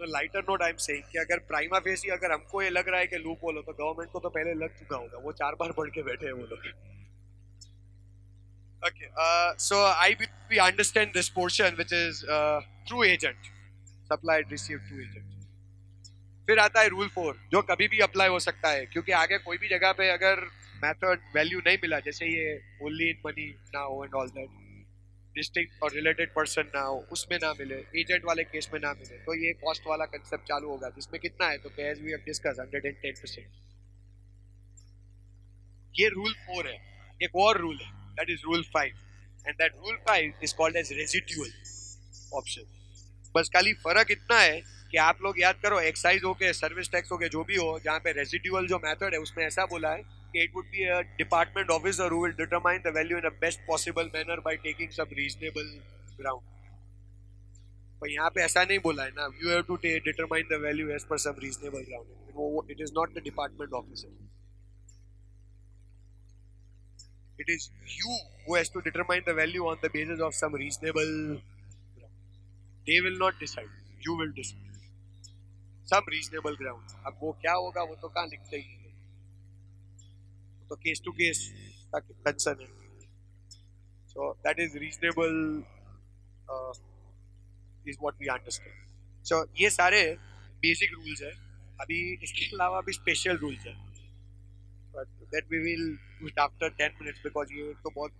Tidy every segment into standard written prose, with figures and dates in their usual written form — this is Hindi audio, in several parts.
On a lighter note I am saying कि अगर प्राइमा फेसी अगर हमको ये लग रहा है कि लूप होल हो तो गवर्नमेंट को तो पहले लग चुका होगा, वो 4 बार पढ़ के बैठे हैं वो लोग. Okay, so I we understand this portion which is through agent, supplied received through agent. फिर आता है रूल 4 जो कभी भी अप्लाई हो सकता है, क्योंकि आगे कोई भी जगह पे अगर मेथड वैल्यू नहीं मिला, जैसे ये ओनली इन मनी ना हो एंड ऑल दैट, डिस्टिंक्ट और रिलेटेड पर्सन ना हो, उसमें ना मिले, एजेंट वाले केस में ना मिले, तो ये कॉस्ट वाला कंसेप्ट चालू होगा, जिसमें कितना है, तो एज वी हैव डिस्कस 110%. ये रूल 4 है. एक और रूल है, that is rule 5, and that rule 5 is called as residual option. बस खाली फर्क इतना है कि आप लोग याद करो, एक्साइज हो के सर्विस टैक्स हो के जो भी हो, जहाँ पे रेजिडुअल जो मेथड है उसमें ऐसा बोला है कि it would be a department officer who will determine the value in a best possible manner by taking some reasonable ground. पर यहाँ पे ऐसा नहीं बोला है ना, you have to determine the value as per some reasonable ground. It is not the department officer, it is you who has to determine the value on the basis of some reasonable ground. They will not decide, you will decide some reasonable ground. अब वो क्या होगा वो तो कहाँ लिखते ही है, तो केस टू केस का कंसर्न है. So that is reasonable is what we understand. So ये सारे बेसिक रूल्स है. अभी इसके अलावा भी स्पेशल रूल्स है, but that we will do it after 10 minutes because ये तो बहुत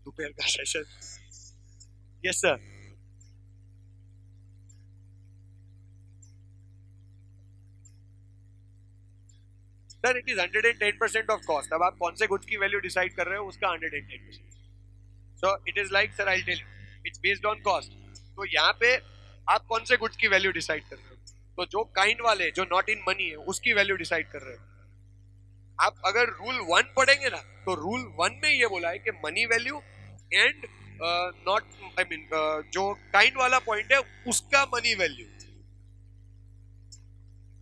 दोपहर का session. Yes sir. Sir it is 110% of cost. अब आप कौन से गुड्स की वैल्यू डिसाइड कर रहे हो, उसका 110%. So it is like sir I tell you it's based on cost. तो यहाँ पे आप कौन से गुड्स की वैल्यू डिसाइड कर रहे हो, तो जो काइंड वाले जो नॉट इन मनी है उसकी वैल्यू डिसाइड कर रहे हो. आप अगर रूल 1 पढ़ेंगे ना, तो रूल 1 में ये बोला है कि money value and not I mean जो काइंड वाला पॉइंट है उसका money value.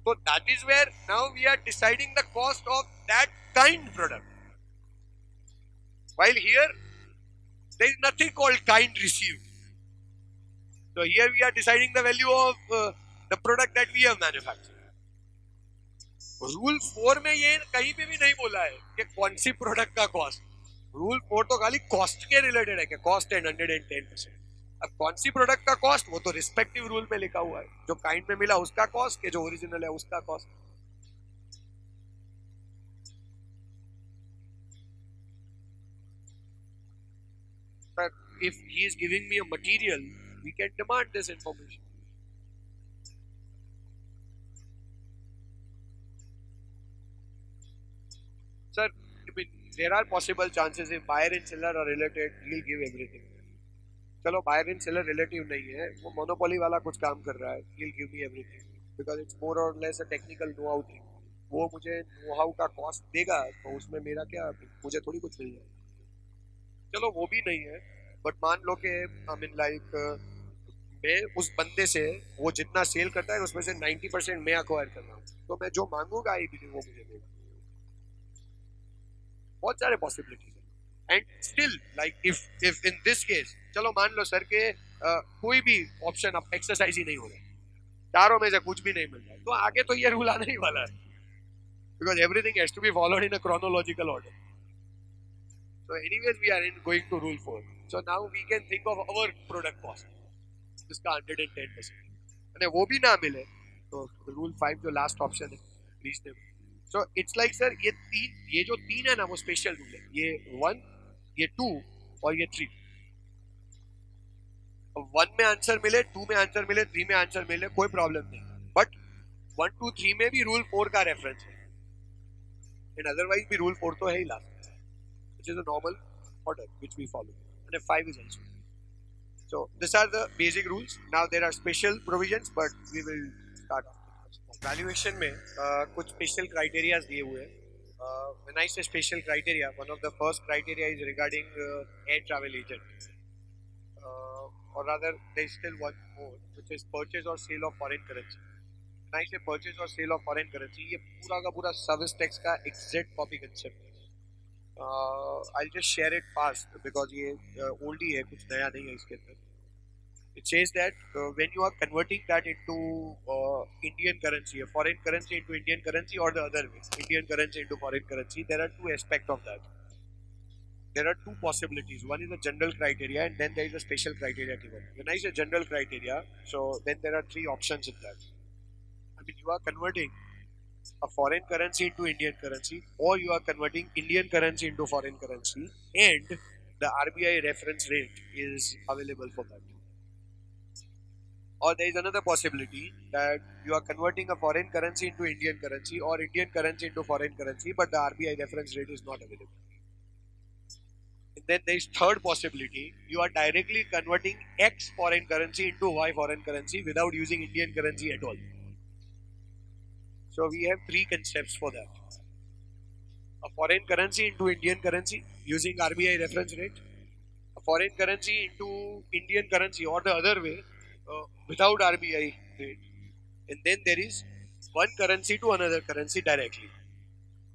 So that is where now we are deciding the cost of that kind product. While here there is nothing called kind received. So here we are deciding the value of the product that we have manufactured. Rule 4 में ये कहीं पे भी नहीं बोला है कि कौन सी प्रोडक्ट का कॉस्ट. रूल 4 तो खाली कॉस्ट के रिलेटेड है कि कॉस्ट एंड 110%. अब कौन सी प्रोडक्ट का कॉस्ट वो तो रिस्पेक्टिव रूल में लिखा हुआ है, जो काइंड में मिला उसका कॉस्ट के जो ओरिजिनल है उसका cost. If he is giving me a material, we can demand this information. Sir, I mean, there are possible chances if buyer and seller are related, he'll give everything. चलो बायर एंड सेलर रिलेटिव नहीं है, वो मोनोपोली वाला कुछ काम कर रहा है, he'll give me everything because it's more or less a technical know-how thing. वो मुझे know-how का कॉस्ट देगा तो उसमें मेरा क्या, मुझे थोड़ी कुछ मिल जाए. चलो वो भी नहीं है, बट मान लो कि आई मीन लाइक मैं उस बंदे से वो जितना सेल करता है उसमें से 90% मैं अक्वायर कर रहा हूँ, तो मैं जो मांगूंगा आई बिलीव वो मुझे देगा. बहुत सारे पॉसिबिलिटीज है. And still like if in this case चलो मान लो सर के कोई भी ऑप्शन अब एक्सरसाइज ही नहीं हो रहा, चारों में से कुछ भी नहीं मिल रहा है, तो आगे तो ये रूल आने ही वाला है, because everything has to be followed in a chronological order. So anyways we are in going to rule 4. So now we can think of our product cost, जिसका 110%, અને वो भी ना मिले तो रूल 5 जो लास्ट ऑप्शन है reasonable. So it's like sir ये जो तीन है ना वो स्पेशल रूल है, ये 1, ये 2 और ये 3. 1 में आंसर मिले, 2 में आंसर मिले, 3 में आंसर मिले, कोई प्रॉब्लम नहीं, बट 1, 2, 3 में भी रूल 4 का रेफरेंस है, एंड अदरवाइज भी रूल 4 तो है ही last, which is a normal order which we follow, and 5 is also. So these are the basic rules. Now there are special provisions, but we will start. Valuation में कुछ special criteria दिए हुए हैं. When I say special criteria, one of the first criteria is regarding air travel agent, or rather there is still one more, which is purchase or sale of foreign currency. When I say purchase or sale of foreign currency, ये पूरा का पूरा service tax का exact copy concept है. I'll just share it fast because ये old ही है, कुछ नया नहीं है इसके अंदर. It says that when you are converting that into Indian currency, a foreign currency into Indian currency, or the other way, Indian currency into foreign currency, there are two aspects of that. There are two possibilities. One is a general criteria, and then there is a special criteria given. When I say general criteria, so then there are three options in that. I mean, you are converting a foreign currency into Indian currency, or you are converting Indian currency into foreign currency, and the RBI reference rate is available for that. Or there is another possibility that you are converting a foreign currency into Indian currency or Indian currency into foreign currency, but the RBI reference rate is not available. And then there is third possibility, you are directly converting X foreign currency into Y foreign currency without using Indian currency at all. So we have three concepts for that. A foreign currency into Indian currency using RBI reference rate, a foreign currency into Indian currency or the other way without RBI rate, and then there is one currency to another currency directly.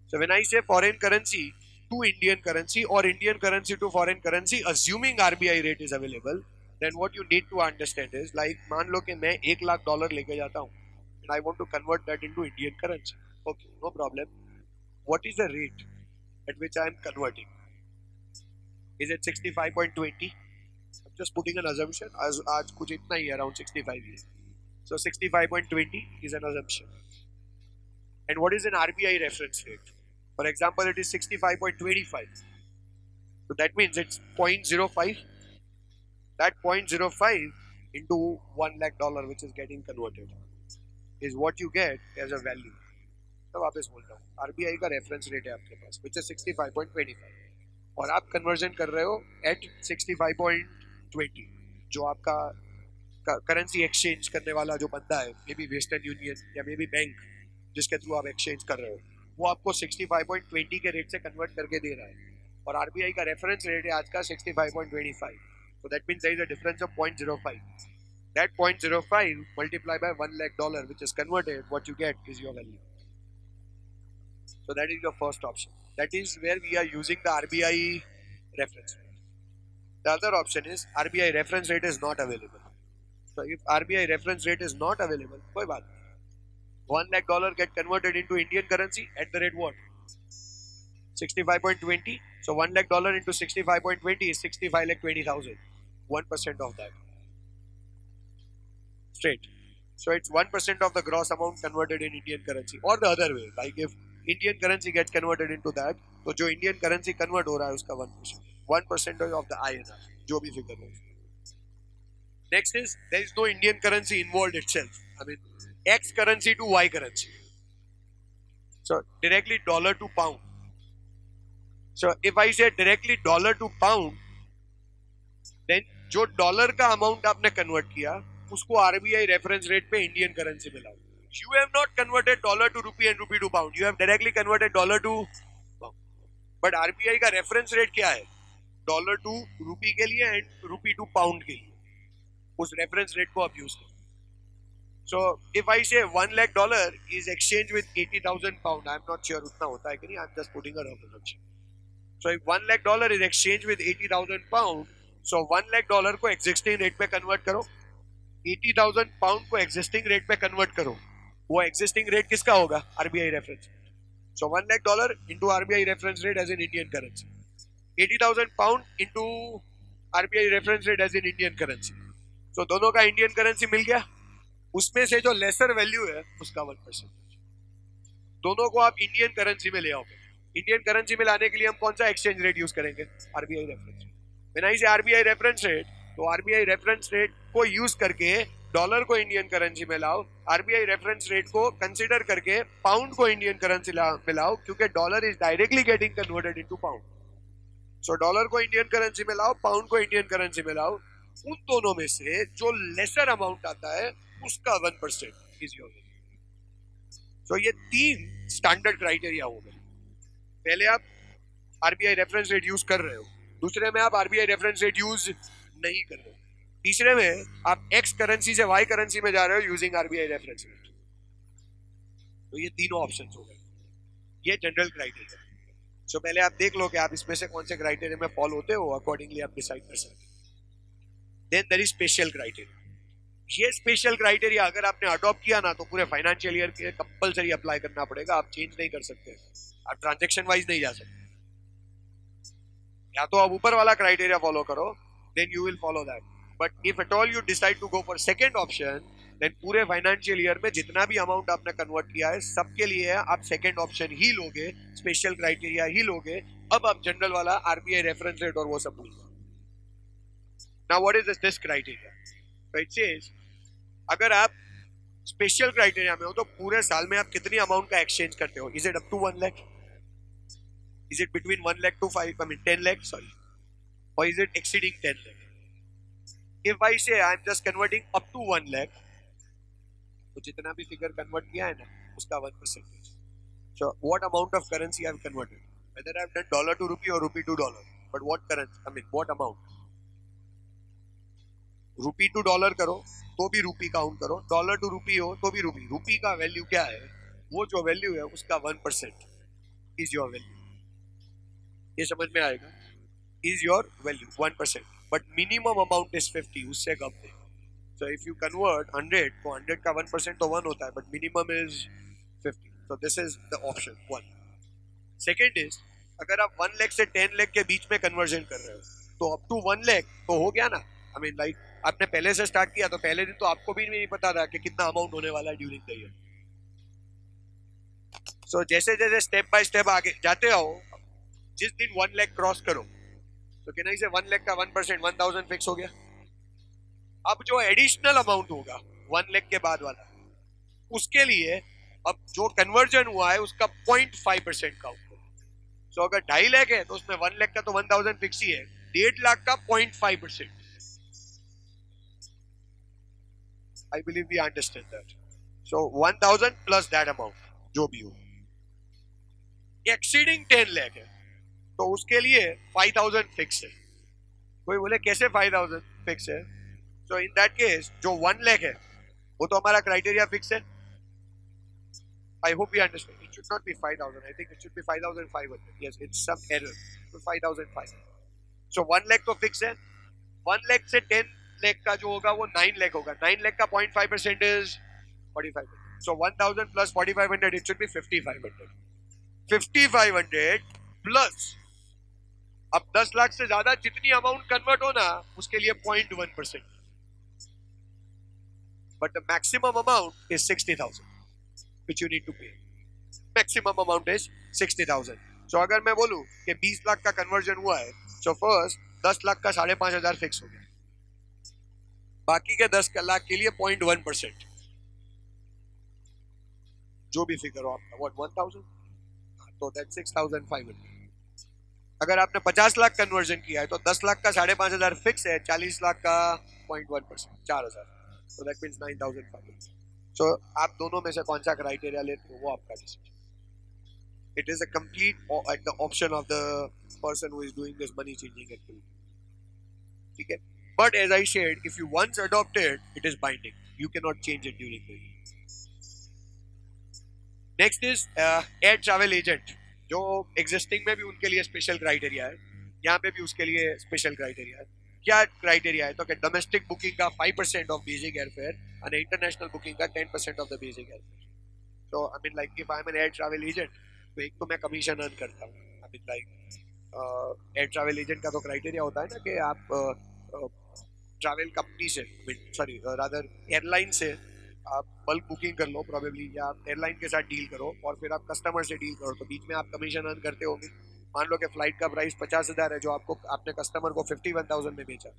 So when I say foreign currency to Indian currency or Indian currency to foreign currency, assuming RBI rate is available, then what you need to understand is like मान लो कि मैं $1,00,000 लेके जाता हूँ and I want to convert that into Indian currency. Okay, no problem. What is the rate at which I am converting? Is it 65.20? I'm just putting an assumption. आज कुछ इतना ही around 65 ही है. So 65.20 is an assumption. And what is an RBI reference rate? For example, it is 65.25. So that means it's 0.05. That 0.05 into $1 lakh which is getting converted is what you get as a value. तो वापस बोल रहा हूँ RBI का रेफरेंस रेट है आपके पास which is 65.25 और आप कन्वर्जन कर रहे हो at 65.20 जो आपका करेंसी एक्सचेंज करने वाला जो बंदा है मे बी वेस्टर्न यूनियन या मे बी बैंक जिसके थ्रू आप एक्सचेंज कर रहे हो वो आपको 65.20 के रेट से कन्वर्ट करके दे रहा है और आरबीआई का रेफरेंस रेट है आज का 65.25. So that means there is a difference of 0.05. That 0.05 multiplied by $1 lakh which is converted, what you get is your value. So that is your first option. That is where we are using the RBI reference rate. The other option is RBI reference rate is not available. So if RBI reference rate is not available, कोई बात नहीं. $1 lakh get converted into Indian currency at the rate what? 65.20. So $1 lakh into 65.20 is 65,20,000. 1% of that. Straight. So it's 1% of the gross amount converted in Indian currency. Or the other way, like if Indian currency gets converted into that, तो जो Indian currency convert हो रहा है उसका 1%. 1% of the INR, जो भी figure हो. Next is there is no Indian currency involved itself. I mean X currency to Y currency. So directly dollar to pound. So if I say directly dollar to pound, then जो डॉलर का अमाउंट आपने कन्वर्ट किया उसको आरबीआई रेफरेंस रेट पे इंडियन करेंसी में लाओ. You have not converted dollar to rupee and rupee to pound. You have directly converted dollar to pound. But RBI का रेफरेंस रेट क्या है? डॉलर टू रूपी के लिए एंड रूपी टू पाउंड के लिए. उस रेफरेंस रेट को आप यूज करो. So if I say $1 lakh is exchanged with 80,000 pound, I'm not sure उतना होता है कि नहीं. I'm just putting a rough assumption. So if $1 lakh is exchanged with 80,000 pound, so $1 lakh को existing rate पे convert करो, 80,000 pound को existing rate पे convert करो. वो existing rate किसका होगा? RBI reference. So $1 lakh into RBI reference rate as in Indian currency. 80,000 pound into RBI reference rate as in Indian currency. So दोनों का Indian currency मिल गया. उसमें से जो लेसर वैल्यू है उसका 1%. दोनों को आप इंडियन करेंसी में ले आओगे. इंडियन करेंसी में लाने के लिए हम कौन सा एक्सचेंज रेट यूज करेंगे? RBI reference rate. When I से आरबीआई रेफरेंस रेट, तो आरबीआई रेफरेंस रेट को यूज करके डॉलर को इंडियन करेंसी में लाओ. आरबीआई रेफरेंस रेट को कंसीडर करके पाउंड को इंडियन करेंसी में लाओ क्योंकि dollar is directly getting converted into pound. So dollar को इंडियन करेंसी में लाओ, पाउंड को इंडियन करेंसी में लाओ. उन दोनों में से जो लेसर अमाउंट आता है उसका 1% इज योर. सो ये 3 स्टैंडर्ड क्राइटेरिया हो गए. पहले आप आरबीआई रेफरेंस रेट यूज कर रहे हो, दूसरे में आप आरबीआई रेफरेंस रेट यूज नहीं कर रहे हो, तीसरे में आप एक्स करेंसी से वाई करेंसी में जा रहे हो यूजिंग आरबीआई रेफरेंस रेट. तो ये तीनों ऑप्शन हो गए. ये जनरल क्राइटेरिया. सो पहले आप देख लो कि आप इसमें से कौन से क्राइटेरिया में फॉलो होते हो, अकॉर्डिंगली आप डिसाइड कर सकते हो. Then there is special criteria. ये स्पेशल क्राइटेरिया अगर आपने अडॉप्ट किया ना तो पूरे फाइनेंशियल ईयर के कंपलसरी अप्लाई करना पड़ेगा, आप चेंज नहीं कर सकते, आप ट्रांजेक्शन वाइज नहीं जा सकते। या तो आप ऊपर वाला क्राइटेरिया फॉलो करो, then you will follow that, but if at all you decide to go for second option, then पूरे फाइनेंशियल ईयर में जितना भी अमाउंट आपने कन्वर्ट किया है सबके लिए आप सेकंड ऑप्शन ही लोगे, स्पेशल क्राइटेरिया ही लोगे। अब आप जनरल वाला आरबीआई रेफरेंस रेट और वो सब भूल जाओ। Now what is this criteria? It says अगर आप स्पेशल क्राइटेरिया में हो तो पूरे साल में आप कितनी अमाउंट का एक्सचेंज करते हो? Is it up to 1 lakh? Is it between 1 lakh to 10 lakh, sorry, और is it exceeding 10 lakh? If I say I am just converting up to 1 lakh, तो जितना भी फिगर कन्वर्ट किया है ना उसका 1%। So what amount of currency I have converted, whether I have done dollar to rupee और rupee to dollar, but what currency, I mean what amount. Rupee to dollar करो तो भी रुपी काउंट करो, डॉलर टू रुपी हो तो भी रुपी। रुपी का वैल्यू क्या है? वो जो वैल्यू है उसका 1% इज योर वैल्यू। ये समझ में आएगा? Is your value 1%, but minimum amount is 50, उससे कम नहीं। सो इफ यू कन्वर्ट 100 तो 100 का 1% तो 1 होता है, but minimum is 50। So this is the option 1। Second is अगर आप 1 लाख से 10 लाख के बीच में कन्वर्जन कर रहे हो तो अप टू 1 लाख तो हो गया ना। आई मीन लाइक आपने पहले से स्टार्ट किया तो पहले दिन तो आपको भी नहीं पता था कि कितना अमाउंट होने वाला है ड्यूरिंग द ईयर। सो जैसे जैसे स्टेप बाय स्टेप आगे जाते आओ, जिस दिन 1 लाख क्रॉस करो तो कहना इसे 1 लाख का 1% 1000 फिक्स हो गया। अब जो एडिशनल अमाउंट होगा 1 लाख के बाद वाला, उसके लिए अब जो कन्वर्जन हुआ है उसका 0.5% काउंट करो। सो अगर 2.5 लाख है तो उसमें 1 लाख का तो 1000 फिक्स ही है, 1.5 लाख का 0.5%। I believe we understand that. So 1000 plus that amount जो भी हो। Exceeding 10 lakh है तो उसके लिए 5000 फिक्स है। कोई बोले कैसे 5000 फिक्स है? So in that case जो 1 लाख है वो तो हमारा क्राइटेरिया फिक्स है। I hope we understand. It should not be 5000. I think it should be 5500. Yes, it's some error. So 5005. So 1 lakh तो फिक्स है। 1 लाख से 10 लाख का जो होगा वो 9 लाख होगा। 9 लाख का 0.5% is 4500। So 1000 plus 4500 it should be 5500। 5500 plus अब 10 लाख से ज्यादा जितनी अमाउंट कन्वर्ट हो ना उसके लिए 0.1%, but the maximum amount is 60,000 which you need to pay. Maximum amount is 60,000. So अगर मैं बोलूं कि 20 लाख का कन्वर्जन हुआ है, so first 10 लाख का 5,500 फिक्स हो गया, बाकी के 10 लाख के लिए 0.1%, जो भी फिगर हो आपका, what 1000, तो that's 6,500. अगर आपने 50 लाख कन्वर्जन किया है तो 10 लाख का 5,500 फिक्स है, 40 लाख का 0.1%, 4,000, so that means 9,500. So आप दोनों में से कौन सा क्राइटेरिया लेते हो वो आपका decision. It is a complete at the option of the person who is doing this money changing activity, ठीक है। But as I shared, if you once adopted it is binding, you can not change it during the year. Next is air travel agent, जो एग्जिस्टिंग में भी उनके लिए स्पेशल क्राइटेरिया है, यहाँ पे भी उसके लिए स्पेशल क्राइटेरिया है। क्या क्राइटेरिया है? तो कि डोमेस्टिक बुकिंग का 5% ऑफ बेसिक एयरफेयर और इंटरनेशनल बुकिंग का 10% ऑफ द बेसिक एयरफेयर। तो I mean like if I am an air travel agent तो एक तो मैं कमीशन अर्न करता हूँ। I mean like air travel agent का तो क्राइटेरिया होता है ना कि आप ट्रैवल कंपनी से, सॉरी रादर एयरलाइन से आप बल्क बुकिंग कर लो प्रोबेबली, या आप एयरलाइन के साथ डील करो और फिर आप कस्टमर से डील करो, तो बीच में आप कमीशन अर्न करते होंगे। मान लो कि फ्लाइट का प्राइस 50,000 है जो आपको आपने कस्टमर को 51,000 में बेचा,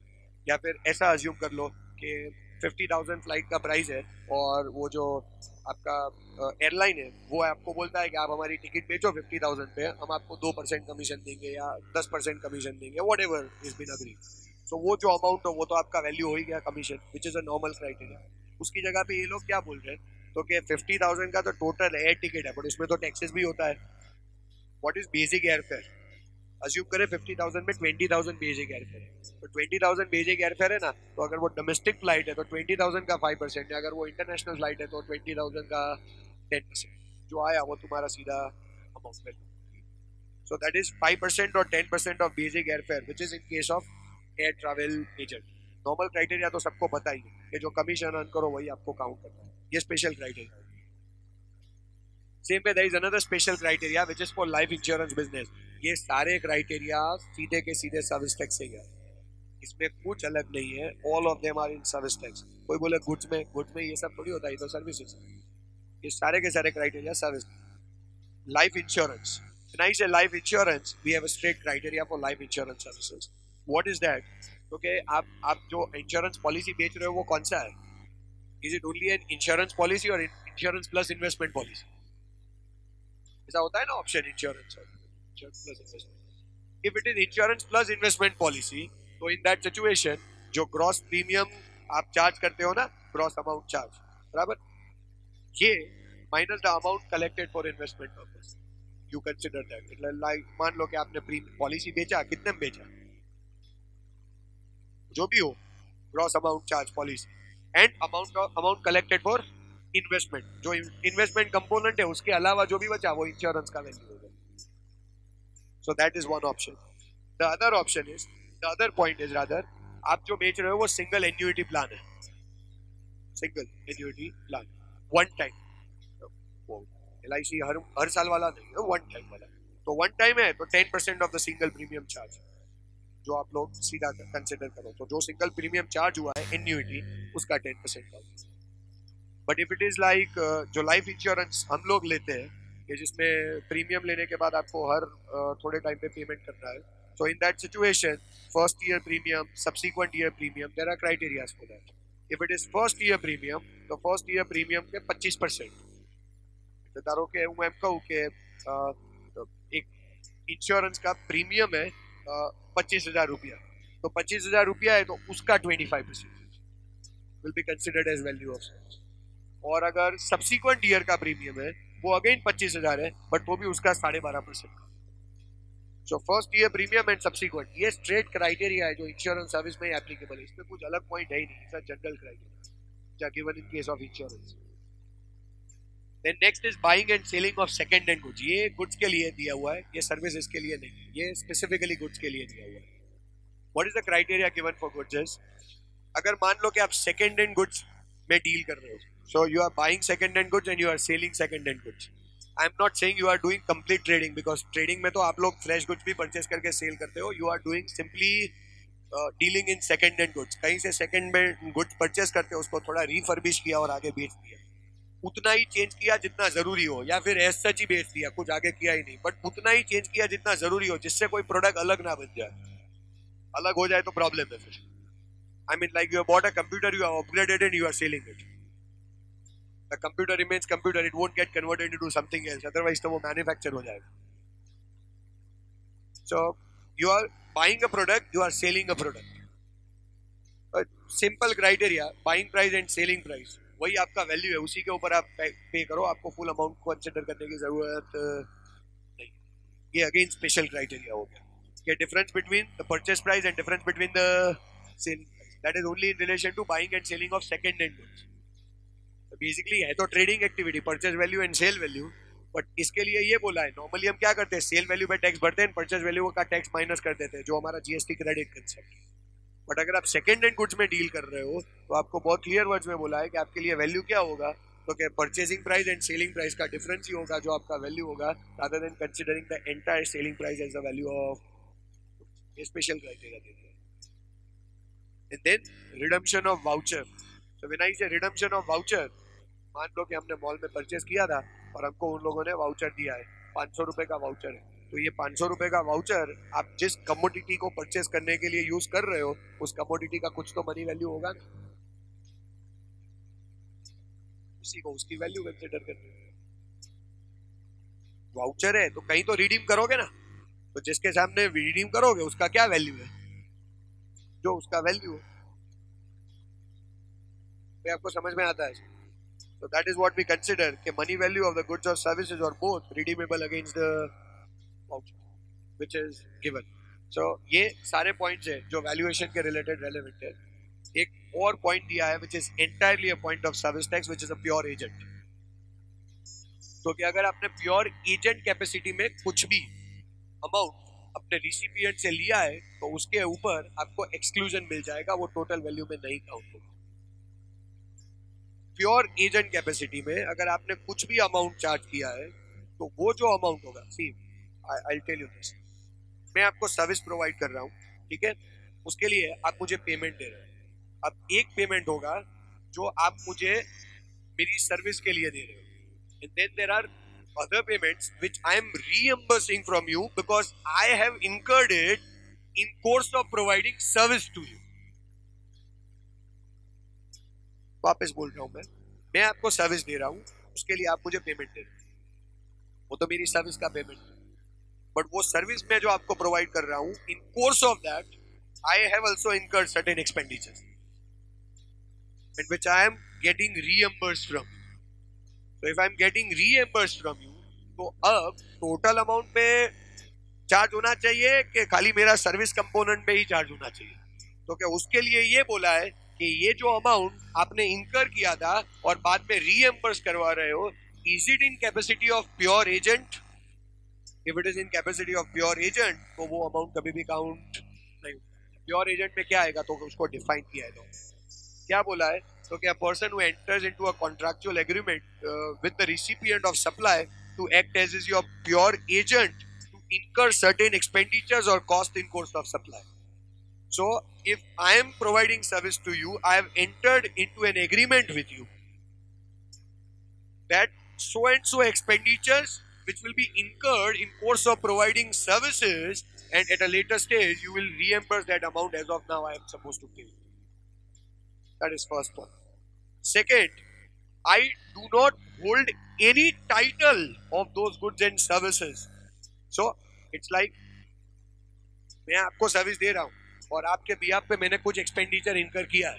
या फिर ऐसा अज्यूम कर लो कि 50,000 फ्लाइट का प्राइस है और वो जो आपका एयरलाइन है वो आपको बोलता है कि आप हमारी टिकट बेचो 50,000 पे, हम आपको 2% कमीशन देंगे या 10% कमीशन देंगे, whatever is been agree. So वो जो अमाउंट हो वो तो आपका वैल्यू हो ही गया commission, which is a normal criteria. उसकी जगह पे ये लोग क्या बोल रहे हैं तो कि 50,000 का तो टोटल एयर टिकट है, बट उसमें तो टैक्सेस भी होता है। What is basic airfare? Assume करें 50,000 में 20,000 बेसिक एयरफेयर है, तो 20,000 बेसिक एयरफेयर है ना, तो अगर वो डोमेस्टिक फ्लाइट है तो 20,000 का 5% है, अगर वो इंटरनेशनल फ्लाइट है तो 20,000 का 10%, जो आया वो तुम्हारा सीधा अमाउंट में। सो दैट इज 5% और 10% of basic airfare, which is in case of air travel agent. Normal criteria तो सबको पता ही है कि जो कमीशन अर्न करो वही आपको काउंट करता है, ये special criteria. Same way there is another special criteria which is for life insurance business. ये सारे क्राइटेरिया सीधे के सीधे सर्विस टैक्स से गए, इसमें कुछ अलग नहीं है, all of them are in service tax. कोई बोले गुड्स में ये सब थोड़ी होता है, तो सर्विसेज, ये सारे के सारे criteria service. Life insurance, when I say life insurance, we have a straight criteria for life insurance services. What is that? क्योंकि आप जो इंश्योरेंस पॉलिसी बेच रहे हो वो कौन सा है? Is it only an insurance policy or insurance plus investment policy? ऐसा होता है ना option, insurance plus investment. If it is insurance plus investment policy, तो in that situation जो ग्रॉस प्रीमियम आप चार्ज करते हो ना, ग्रॉस अमाउंट चार्ज, बराबर, ये minus the amount collected for investment purpose, you consider that. मतलब लाइक मान लो कि आपने पॉलिसी बेचा, कितने में बेचा, जो भी हो, gross amount charge policy and amount collected for investment, जो इन्वेस्टमेंट कंपोनेंट है उसके अलावा जो भी बचा वो इंश्योरेंस का वैल्यू होगा। सो that is one option. The other point is rather, आप जो बेच रहे हो वो सिंगल एन्युइटी प्लान है, single annuity plan, one time. LIC हर साल वाला नहीं है, वन टाइम वाला। तो वन टाइम है तो 10% of the single premium charge जो आप लोग सीधा कंसिडर करो, तो जो सिंगल प्रीमियम चार्ज हुआ है एन्युइटी उसका 10% का। But if it is like जो लाइफ इंश्योरेंस हम लोग लेते हैं कि जिसमें प्रीमियम लेने के बाद आपको हर थोड़े टाइम पे पेमेंट करना है, so in that situation first year premium, subsequent year premium, there are criteria for that. If it is first year premium, तो first year premium के 25%, दारों के मैं कहूँ कि एक इंश्योरेंस का प्रीमियम है 25,000 रुपया, तो 25,000 रुपया है तो उसका 25% will be considered as value of service. और अगर सब्सिक्वेंट ईयर का प्रीमियम है वो अगेन 25,000 है, बट वो भी उसका 12.5%। So first year premium and subsequent, ये स्ट्रेट क्राइटेरिया है जो इंश्योरेंस सर्विस में एप्लीकेबल है, इसमें कुछ अलग पॉइंट है ही नहीं, it's a general criteria given in case of insurance. Then next is buying and selling of second hand goods. ये goods के लिए दिया हुआ है, ये services के लिए नहीं, ये specifically goods के लिए दिया हुआ है। What is the criteria given for goods is, अगर मान लो कि आप second hand goods में deal कर रहे हो, so you are buying second hand goods and you are selling second hand goods. I am not saying you are doing complete trading, because trading में तो आप लोग fresh goods भी purchase करके sell करते हो, you are doing simply dealing in second hand goods। कहीं से second hand goods purchase करते हो, उसको थोड़ा refurbish किया और आगे बेच दिया, उतना ही चेंज किया जितना जरूरी हो, या फिर एज सच ही बेच दिया, कुछ आगे किया ही नहीं, बट उतना ही चेंज किया जितना जरूरी हो, जिससे कोई प्रोडक्ट अलग ना बन जाए, अलग हो जाए तो प्रॉब्लम है फिर। I mean like you have bought a computer, you have upgraded and you are selling it, the computer remains computer, it won't get converted into something else, otherwise तो वो मैन्युफैक्चर हो जाएगा। So you are buying a product, you are selling a product, simple criteria, buying price and selling price, वही आपका वैल्यू है, उसी के ऊपर आप पे करो, आपको फुल अमाउंट को कंसिडर करने की जरूरत नहीं। ये अगेन स्पेशल क्राइटेरिया हो गया कि difference between the purchase price and difference between the selling price, that is only in relation to buying and selling of second hand goods. Basically है तो trading activity, purchase value and sale value, but इसके लिए ये बोला है, नॉर्मली हम क्या करते हैं, सेल वैल्यू पे टैक्स भरते हैं, परचेस वैल्यू का टैक्स माइनस कर देते हैं, जो हमारा जीएसटी क्रेडिट कंसेप्ट। बट अगर आप सेकेंड हैंड गुड्स में डील कर रहे हो तो आपको बहुत क्लियर वर्ड्स में बोला है कि आपके लिए वैल्यू क्या होगा, तो कि purchasing price and selling price का डिफरेंस ही होगा जो आपका वैल्यू होगा, rather than considering the entire selling price as the value of, ये स्पेशल क्राइटेरिया देते हैं। And then redemption of voucher. So when I say redemption of voucher, मान लो कि हमने मॉल में परचेस किया था और हमको उन लोगों ने वाउचर दिया है, 500 रुपए का वाउचर है, तो ये 500 रुपए का वाउचर आप जिस कमोडिटी को परचेस करने के लिए यूज कर रहे हो, उस कमोडिटी का कुछ तो मनी वैल्यू होगा ना, उसी को उसकी वैल्यू कंसीडर करनी है। वाउचर है तो कहीं तो रिडीम करोगे ना, तो जिसके सामने रिडीम करोगे उसका क्या वैल्यू है, जो उसका वैल्यू है, तो आपको समझ में आता है। So that is what we consider कि money value of the goods or services or both redeemable against the voucher which is given. So ये सारे points हैं जो valuation के related relevant है। एक और point दिया है which is entirely a point of service tax which is a pure agent. तो कि अगर आपने pure agent capacity में कुछ भी amount अपने रिसिपिएंट से लिया है तो उसके ऊपर आपको एक्सक्लूजन मिल जाएगा, वो टोटल वैल्यू में नहीं काउंट होगा। प्योर एजेंट कैपेसिटी में अगर आपने कुछ भी अमाउंट चार्ज किया है तो वो जो अमाउंट होगा, सी आई टेल यू दिस, मैं आपको सर्विस प्रोवाइड कर रहा हूँ, ठीक है, उसके लिए आप मुझे पेमेंट दे रहे हैं। अब एक पेमेंट होगा जो आप मुझे मेरी सर्विस के लिए दे रहे हो, and then there are other payments which I am reimbursing from you because I have incurred it in course of providing service to you. वापस बोल रहा हूं, मैं आपको सर्विस दे रहा हूं, उसके लिए आप मुझे पेमेंट दे रहे हो, वो तो मेरी सर्विस का पेमेंट है। बट वो सर्विस मैं जो आपको प्रोवाइड कर रहा हूं, in course of that I have also incurred certain expenditures and which I am getting reimbursed from you. So if I'm getting reimbursed from you, तो अब टोटल अमाउंट पे चार्ज होना चाहिए कि खाली मेरा सर्विस कंपोनेंट पे ही चार्ज होना चाहिए? तो क्या उसके लिए ये बोला है कि ये जो अमाउंट आपने इनकर किया था और बाद में रीएम्बर्स करवा रहे हो, is it in capacity of pure agent? If it is in capacity of pure agent तो वो अमाउंट कभी भी काउंट नहीं। प्योर एजेंट में क्या आएगा तो उसको डिफाइन किया है, तो क्या बोला है? So, a person who enters into a contractual agreement with the recipient of supply to act as is your pure agent to incur certain expenditures or cost in course of supply. So, if I am providing service to you, I have entered into an agreement with you that so and so expenditures which will be incurred in course of providing services, and at a later stage you will reimburse that amount as of now I am supposed to pay. That is first one. Second, I do not hold any title of those goods and services. So, it's like मैं आपको सर्विस दे रहा हूं और आपके बिहाफ पे मैंने कुछ एक्सपेंडिचर इनकर किया है।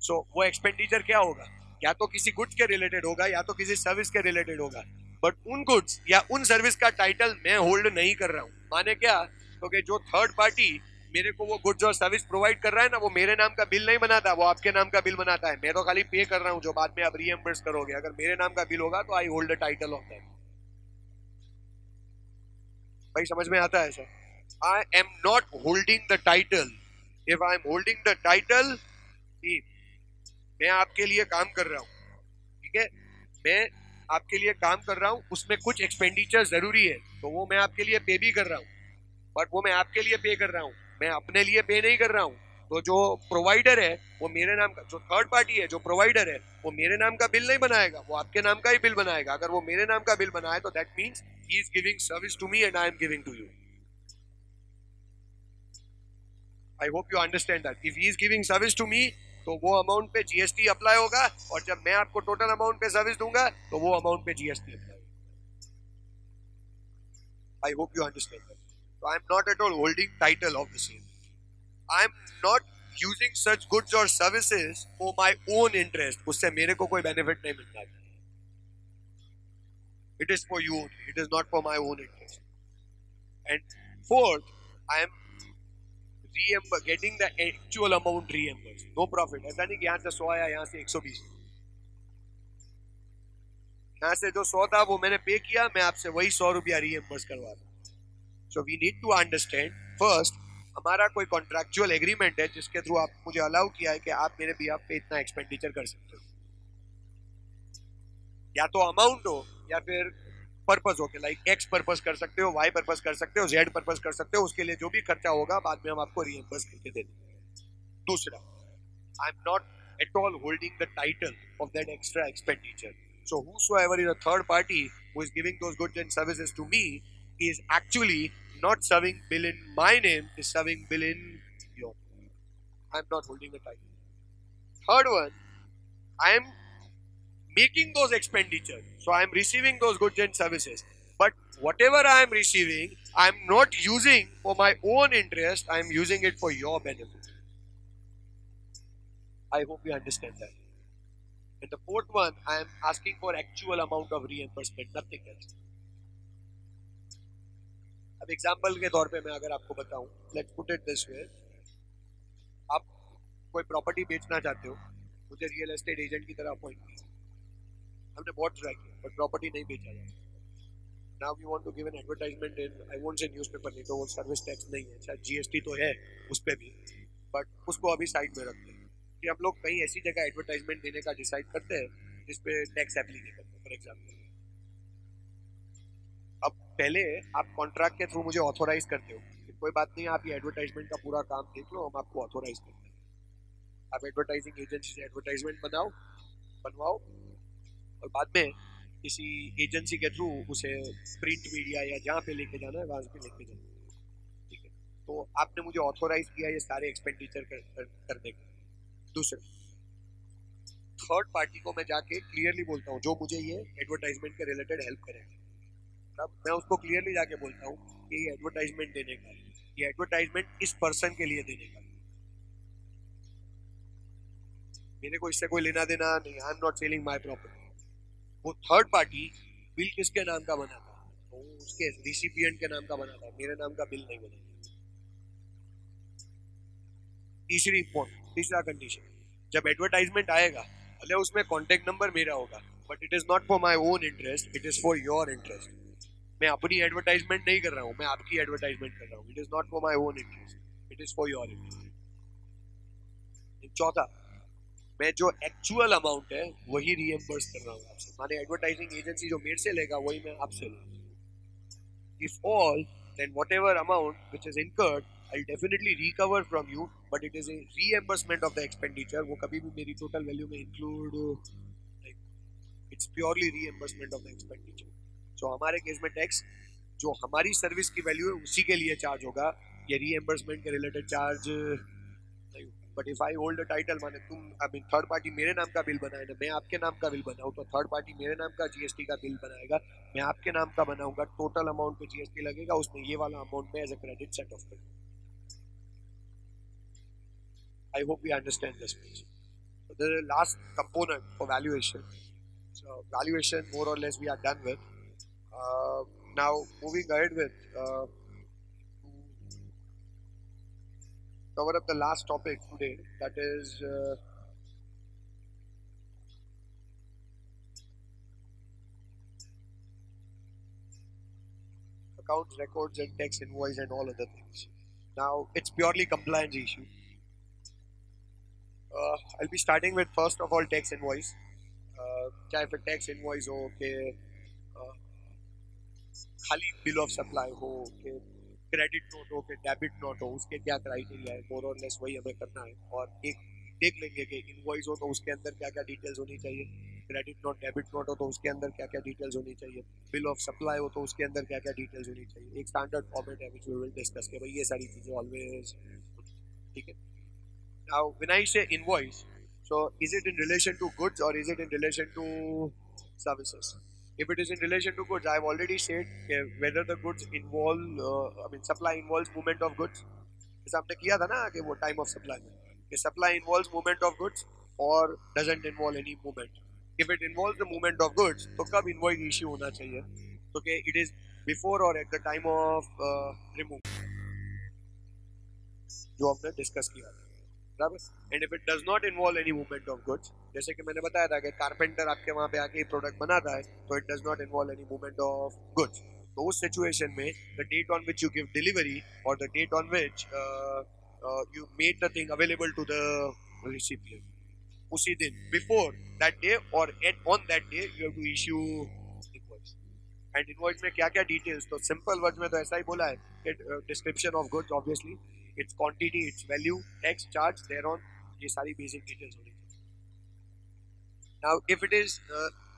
So, वो एक्सपेंडिचर क्या होगा? या तो किसी गुड्स के रिलेटेड होगा या तो किसी सर्विस के रिलेटेड होगा, बट उन गुड्स या उन सर्विस का टाइटल मैं होल्ड नहीं कर रहा हूं। माने क्या? तो जो थर्ड पार्टी मेरे को वो गुड्स और सर्विस प्रोवाइड कर रहा है ना, वो मेरे नाम का बिल नहीं बनाता, वो आपके नाम का बिल बनाता है। मैं तो खाली पे कर रहा हूं जो बाद में आप रीएम्बर्स करोगे। अगर मेरे नाम का बिल होगा तो I hold the title of that. भाई समझ में आता है sir? I am not holding the title. If I am holding the title, मैं आपके लिए काम कर रहा हूं, ठीक है, मैं आपके लिए काम कर रहा हूं, उसमें कुछ एक्सपेंडिचर जरूरी है तो वो मैं आपके लिए पे भी कर रहा हूं, बट वो मैं आपके लिए पे कर रहा हूं, मैं अपने लिए पे नहीं कर रहा हूं। तो जो प्रोवाइडर है वो मेरे नाम का, जो थर्ड पार्टी है जो प्रोवाइडर है वो मेरे नाम का बिल नहीं बनाएगा, वो आपके नाम का ही बिल बनाएगा। अगर वो मेरे नाम का बिल बनाए तो that means he is giving service to me and I am giving to you. I hope you understand that. If he is giving service to me तो वो अमाउंट पे जीएसटी अप्लाई होगा, और जब मैं आपको टोटल अमाउंट पे सर्विस दूंगा तो वो अमाउंट पे जीएसटी अप्लाई होगा। आई hope you understand that. So I am not at all holding title of the same. I am not using such goods or services for my own interest. उससे मेरे को कोई benefit नहीं मिलता है. It is for you only. It is not for my own interest. And fourth, I am getting the actual amount reimbursed. No profit. ऐसा नहीं कि यहाँ से 100 आया, यहाँ से 120. यहाँ से जो 100 था वो मैंने पे किया, मैं आपसे वही 100 रुपया reimburse करवा रहा हूँ. So we need to understand first, हमारा कोई कॉन्ट्रैक्चुअल एग्रीमेंट है जिसके थ्रू आप मुझे अलाउ किया है कि आप मेरे बिहाफ पे इतना एक्सपेंडिचर कर सकते हो, या तो अमाउंट हो या फिर पर्पस हो, कि लाइक एक्स पर्पस कर सकते हो, वाई पर्पस कर सकते हो, जेड पर्पस कर सकते हो, उसके लिए जो भी खर्चा होगा बाद में हम आपको रीइंबर्स करके दे देंगे। दूसरा, I am not at all holding the title of that extra expenditure. So whosoever is a third party who is giving those goods and services to me is actually not serving bill in my name, is serving bill in your name. I am not holding the title. Third one, I am making those expenditures. So I am receiving those goods and services. But whatever I am receiving, I am not using for my own interest, I am using it for your benefit. I hope you understand that. And the fourth one, I am asking for actual amount of reimbursement, nothing else. अब एग्जाम्पल के तौर पे मैं अगर आपको बताऊं, let's put it this way, आप कोई प्रॉपर्टी बेचना चाहते हो, मुझे रियल एस्टेट एजेंट की तरह अपॉइंट किया, हमने बहुत ट्राई किया बट प्रॉपर्टी नहीं बेचा जाता। Now we want to give an advertisement in, I won't say newspaper, नहीं तो वो सर्विस टैक्स नहीं है, शायद जीएसटी तो है उस पे भी, बट उसको अभी साइड में रखते हैं कि हम लोग कहीं ऐसी जगह एडवर्टाइजमेंट देने का डिसाइड करते हैं जिसपे टैक्स एप्लीकेबल है। फॉर एग्जाम्पल, अब पहले आप कॉन्ट्रैक्ट के थ्रू मुझे ऑथोराइज करते हो कि कोई बात नहीं, आप ये एडवर्टाइजमेंट का पूरा काम देख लो, हम आपको ऑथोराइज करते हैं। आप एडवर्टाइजिंग एजेंसी से एडवर्टाइजमेंट बनवाओ और बाद में किसी एजेंसी के थ्रू उसे प्रिंट मीडिया या जहाँ पे लेके जाना है वहां पे लेके जाना, ठीक है। तो आपने मुझे ऑथोराइज किया ये सारे एक्सपेंडिचर करने का। दूसरा, थर्ड पार्टी को मैं जाके क्लियरली बोलता हूँ जो मुझे ये एडवर्टाइजमेंट के रिलेटेड हेल्प करेगा, तब मैं उसको क्लियरली जाके बोलता हूँ कि ये एडवर्टाइजमेंट देने का, ये एडवर्टाइजमेंट इस पर्सन के लिए देने का, मेरे को इससे कोई लेना देना नहीं, I am not selling my property. वो थर्ड पार्टी बिल किसके नाम का बना था, तो उसके रिसिपिएंट के नाम का बना था, मेरे नाम का बिल नहीं बना। तीसरा कंडीशन, जब एडवर्टाइजमेंट आएगा भले उसमें कॉन्टेक्ट नंबर मेरा होगा, but it is not for my own interest, it is for your interest. मैं अपनी एडवर्टाइजमेंट नहीं कर रहा हूँ, मैं आपकी एडवर्टाइजमेंट कर रहा हूँ। It is not for my own interest, it is for your interest. चौथा, मैं जो एक्चुअल अमाउंट है वही रीएम्बर्स कर रहा हूँ आपसे, माने एडवर्टाइजिंग एजेंसी जो मेरे से लेगा वही मैं आपसे लूँगा। If all, then whatever amount which is incurred, I'll definitely recover from you, but it is a reimbursement of the expenditure. वो कभी भी मेरी total value में include, like, it's purely reimbursement of the expenditure. So हमारे केस में टैक्स जो हमारी सर्विस की वैल्यू है उसी के लिए चार्ज होगा, ये रीएम्बर्समेंट के रिलेटेड चार्ज नहीं। But if I hold a title, माने तुम, आई मीन थर्ड पार्टी मेरे नाम का बिल बनाए ना, मैं आपके नाम का बिल बनाऊं, तो थर्ड पार्टी मेरे नाम का जीएसटी का बिल बनाएगा, मैं आपके नाम का बनाऊंगा, टोटल अमाउंट पे जीएसटी लगेगा, उसमें ये वाला अमाउंट में as a credit set off कर। I hope we understand this please. The last component for valuation, so valuation more or less we are done with. Now moving ahead with cover up the last topic today, that is accounts, records, and tax invoice and all other things. Now it's purely compliance issue. I'll be starting with first of all tax invoice. चाहे फिर टैक्स इनवॉइस हो के खाली बिल ऑफ सप्लाई हो के क्रेडिट नोट हो के डेबिट नोट हो, उसके क्या क्राइटेरिया है, मोर और लेस वही हमें करना है। और एक देख लेंगे कि इनवॉइस हो तो उसके अंदर क्या क्या डिटेल्स होनी चाहिए, क्रेडिट नोट डेबिट नोट हो तो उसके अंदर क्या क्या डिटेल्स होनी चाहिए, बिल ऑफ सप्लाई हो तो उसके अंदर क्या क्या डिटेल्स होनी चाहिए। एक स्टैंडर्ड फॉर्मेट है विच वी विल डिस्कस के भाई ये सारी चीजें ऑलवेज, ठीक है। नाउ व्हेन आई से invoice, so is it in relation to goods or is it in relation to services? If it is in relation to goods, I've already said whether the goods involve, I mean supply involves movement of goods, जैसा हमने किया था ना कि वो टाइम ऑफ सप्लाई में, कि supply involves movement of goods or doesn't involve any movement. If it involves the movement of goods, तो कब invoice issue होना चाहिए, तो कि it is before or at the time of removal, जो हमने डिस्कस किया था, बराबर। And if it does not involve any movement of goods, जैसे कि मैंने बताया था कि कारपेंटर आपके वहां पे आके प्रोडक्ट बनाता है, तो it does not involve any movement of goods, तो उस सिचुएशन में the date on which you give delivery और the date on which you made the thing available to the recipient, उसी दिन बिफोर दैट डे और on that day you have to issue invoice. And invoice में क्या क्या डिटेल्स, तो सिंपल वर्ड्स में तो ऐसा ही बोला है कि description of goods, obviously its quantity, its value, tax charge thereon, ये सारी basic details होनी चाहिए। Now if it is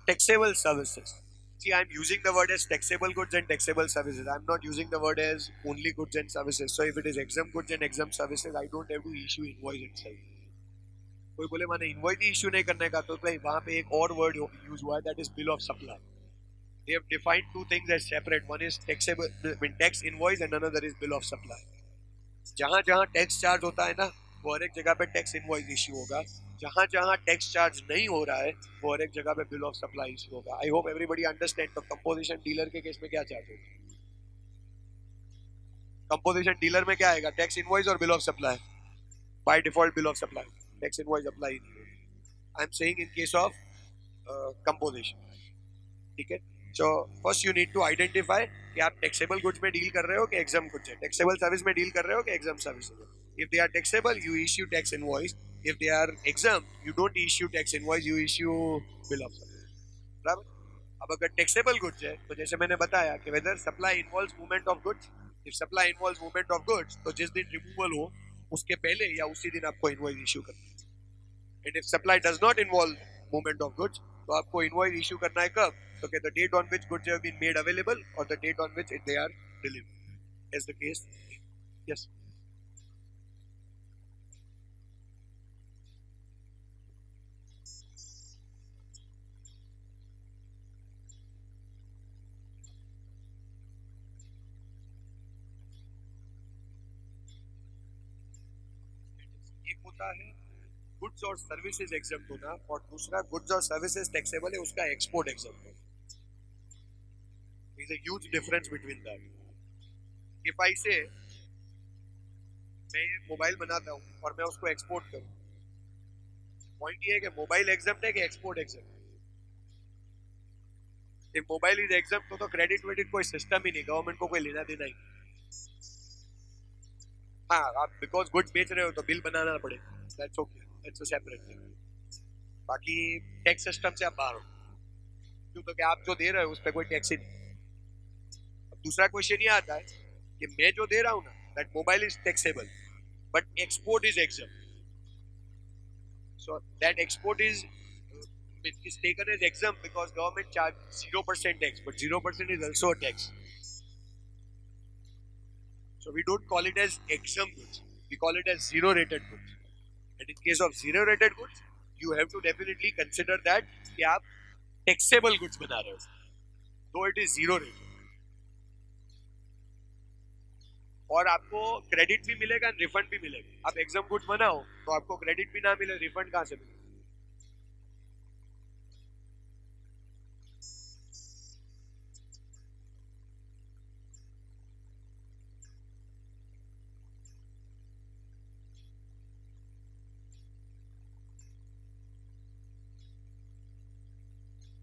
taxable services, see I'm using the word as taxable goods and taxable services, I'm not using the word as only goods and services. So if it is exempt goods and exempt services, I don't have to issue invoice itself. कोई बोले मैंने invoice ही issue नहीं करने का, तो भाई वहाँ पे एक और word use हुआ है, that is bill of supply. They have defined two things as separate, one is taxable, I mean tax invoice, and another is bill of supply. जहां जहां टैक्स चार्ज होता है ना, वो हर एक जगह पे टैक्स इनवॉइस इश्यू होगा, जहां जहां टैक्स चार्ज नहीं हो रहा है वो हर एक जगह पे बिल ऑफ सप्लाई इश्यू होगा। आई होप एवरीबॉडी अंडरस्टैंड। तो कंपोजिशन डीलर के केस में क्या चार्ज होगा, कंपोजिशन डीलर में क्या आएगा, टैक्स इनवॉइस और bill of supply, by default bill of supply, tax invoice apply नहीं होगी। आई am saying in case of composition, ठीक है। So first you need to identify कि आप taxable goods में deal कर रहे हो कि exempt goods है, taxable service में deal कर रहे हो कि exempt service है. If they are taxable, you issue tax invoice. If they are exempt, you don't issue tax invoice, you issue bill of service. बराबर? अब अगर taxable goods है, तो जैसे मैंने बताया कि whether supply involves movement of goods, if supply involves movement of goods, तो जिस दिन removal हो, उसके पहले या उसी दिन आपको invoice issue करना है. And if supply does not involve movement of goods, तो आपको invoice issue करना है कब? So the date on which goods have been made available or the date on which they are delivered. As the case. Yes. एक होता है गुड्स और सर्विसेज एग्जम्प्ट होना और दूसरा गुड्स और सर्विसेज टैक्सेबल है उसका एक्सपोर्ट एग्जम्प्ट होना. There is a huge difference between that. If I say मैं मोबाइल बनाता हूँ और मैं उसको एक्सपोर्ट करूँ, पॉइंट ये है कि मोबाइल एग्जम्प्ट है कि एक्सपोर्ट एग्जम्प्ट है. If मोबाइल इज एग्जम्प्ट तो क्रेडिट वेडिट कोई सिस्टम ही नहीं, गवर्नमेंट को कोई लेना देना ही. हाँ, आप बिकॉज गुड्स बेच रहे हो तो बिल बनाना पड़ेगा. That's okay. That's a separate thing. बाकी टैक्स सिस्टम से आप बाहर हो क्यों, तो क्या आप जो दे रहे हो उस पर कोई टैक्स ही नहीं. अब दूसरा क्वेश्चन ये आता है कि मैं जो दे रहा हूँ ना, that mobile is taxable but export is exempt. So that export is taken as exempt because government charge 0% tax, but 0% is also a tax. So we don't call it as exempt goods. We call it as zero rated goods. And in case of zero rated goods, you have to definitely consider that कि आप taxable goods बना रहे हो, though it is zero rated. और आपको क्रेडिट भी मिलेगा, रिफंड भी मिलेगा. आप एग्जाम गुड्स बनाओ तो आपको क्रेडिट भी ना मिले, रिफंड कहां से मिले?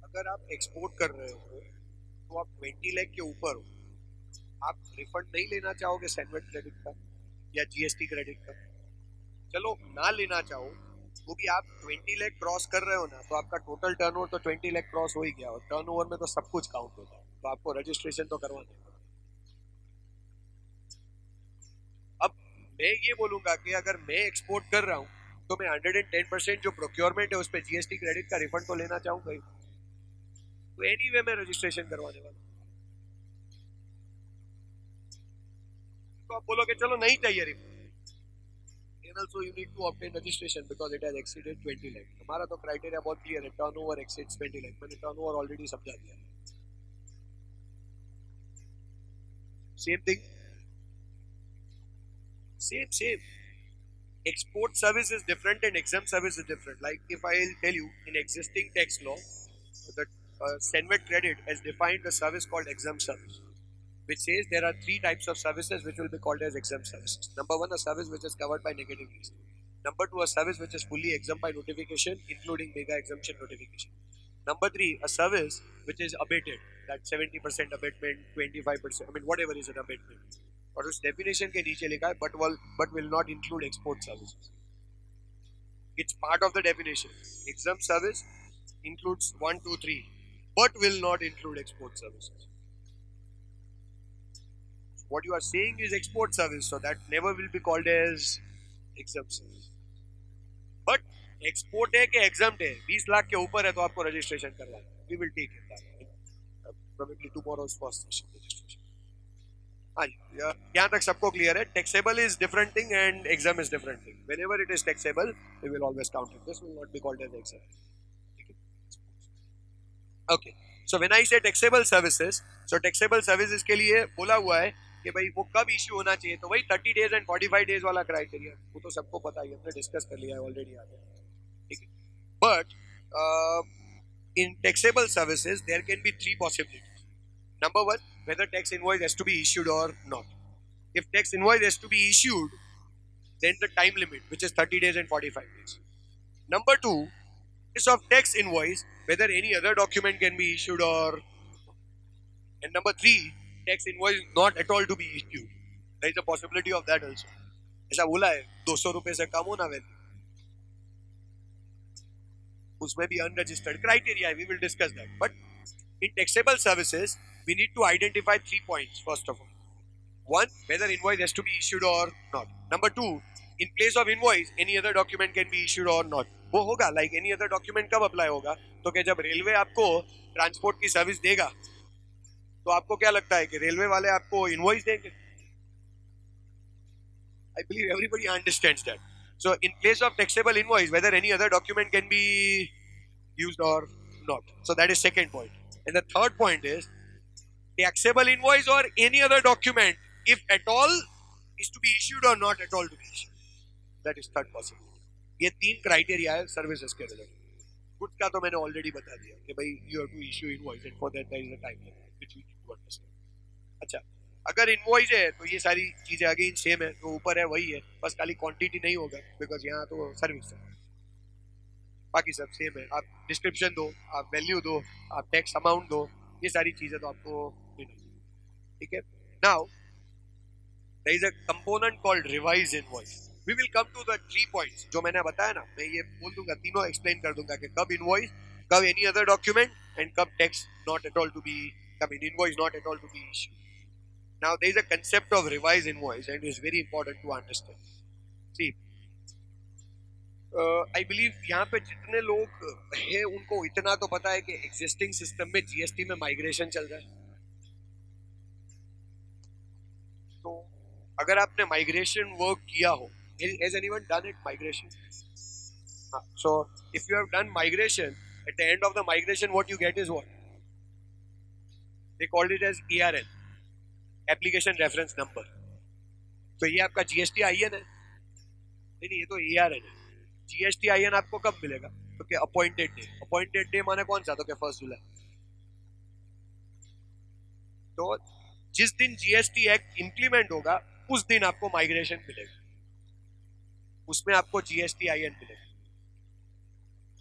अगर आप एक्सपोर्ट कर रहे हो तो आप 20 लाख के ऊपर हो, आप रिफंड नहीं लेना चाहोगे सैंडविच क्रेडिट का या जीएसटी क्रेडिट का. चलो ना लेना चाहो तो भी आप 20 लाख क्रॉस कर रहे हो ना, तो आपका टोटल टर्नओवर तो 20 लाख क्रॉस हो ही गया. और टर्नओवर में तो सब कुछ काउंट होता है, तो आपको रजिस्ट्रेशन तो करवाना है. अब मैं ये बोलूंगा कि अगर मैं एक्सपोर्ट कर रहा हूँ तो मैं 110% जो प्रोक्योरमेंट है उस पर जीएसटी क्रेडिट का रिफंड तो लेना चाहूंगा ही. तो एनीवे मैं रजिस्ट्रेशन करवाने वाला. तो आप बोलोगे चलो नहीं चाहिए refund, and also you need to obtain registration because it has exceeded 20 lakh. हमारा तो क्राइटेरिया बहुत क्लियर है, टर्नओवर exceeds 20 lakh. मैंने टर्नओवर ऑलरेडी समझा दिया. Same thing, same. Export service is different and exempt service is different. Like if I'll tell you in existing tax law, the Senvet credit has defined a service called exempt service, which says there are three types of services which will be called as exempt services. Number one, a service which is covered by negative list. Number two, a service which is fully exempt by notification, including mega exemption notification. Number three, a service which is abated, that 70% abatement, 25%, I mean whatever is an abatement. और उस डेफिनेशन के नीचे लिखा है but will not include export services. It's part of the definition. Exempt service includes 1, 2, 3, but will not include export services. What you are saying is export service, so that never will be called as exempt service. But export है कि exempt है, 20 लाख के ऊपर है तो आपको registration करवाना. We will take it. Probably tomorrow's first session registration. हाँ जी, यहाँ तक सबको क्लियर है. Taxable is different thing and exempt is different thing. Whenever it is taxable we will always count it. This will not be called as exempt. Okay, so when I say taxable services, so taxable services के लिए बोला हुआ है कि भाई वो कब इश्यू होना चाहिए, तो वही 30 डेज एंड 45 डेज वाला क्राइटेरिया. वो तो सबको पता ही, हमने डिस्कस कर लिया है ऑलरेडी. ठीक है, but in taxable services there can be 3 possibilities. Number one, whether tax invoice has to be issued or not. If tax invoice has to be issued, then the time limit, which is 30 days and 45 days. Number two, is of tax invoice, whether any other document can be issued or. And number 3, tax invoice not at all to be issued. There is a possibility of that also. ऐसा बोला है 200 रुपए से कम हो ना वैल्यू, उसमें भी अनरजिस्टर्ड क्राइटेरिया है. We will discuss that. But in taxable services, we need to identify 3 points. First of all, 1, whether invoice has to be issued or not. Number 2, in place of invoice, any other document can be issued or not. वो होगा like any other document कब अप्लाई होगा? तो क्या जब रेलवे आपको ट्रांसपोर्ट की सर्विस देगा तो आपको क्या लगता है कि रेलवे वाले आपको इनवॉइस देंगे? I believe everybody understands that. So in place of taxable invoice, whether any other document can be used or not. So that is second point. And the third point is taxable invoice or any other document, if at all, is to be issued or not at all to be issued. That is third possibility. ये 3 क्राइटेरिया है सर्विसेज के रिलेटेड. गुड्स का तो मैंने ऑलरेडी बता दिया कि भाई you have to issue invoice and for that there is a time limit which we need to understand. अच्छा, अगर इनवॉइस है तो ये सारी चीजें अगेन सेम है, तो ऊपर है वही है, बस खाली क्वांटिटी नहीं होगा बिकॉज यहाँ तो सर्विस है. बाकी सब सेम है. आप डिस्क्रिप्शन दो, आप वैल्यू दो, आप टैक्स अमाउंट दो, ये सारी चीजें तो आपको मिलेगी. ठीक है. Now there is a component called revise invoice. We will come to the 3 points जो मैंने बताया ना, मैं ये बोल दूंगा, तीनों एक्सप्लेन कर दूंगा कि कब इनवॉइस, कब एनी अदर डॉक्यूमेंट एंड कब tax not at all to be, कब invoice not at all to be issued. Now there is a concept of revised invoice and it is very important to understand. See, I believe यहाँ पे जितने लोग हैं उनको इतना तो पता है कि existing system में GST में migration चल रहा है. तो अगर आपने migration work किया हो, has anyone done it migration? So if you have done migration, at the end of the migration, what you get is what? They called it as ERN. Application reference number. तो ये आपका जीएसटी आईएन है? नहीं, ये तो एआरएन है. जीएसटी आईएन आपको कब मिलेगा? तो क्या अपॉइंटेड डे. अपॉइंटेड डे माने कौन सा? तो क्या 1 जुलाई. तो जिस दिन जीएसटी एक्ट इंप्लीमेंट होगा उस दिन आपको माइग्रेशन मिलेगा, उसमें आपको जीएसटी आईएन मिलेगा.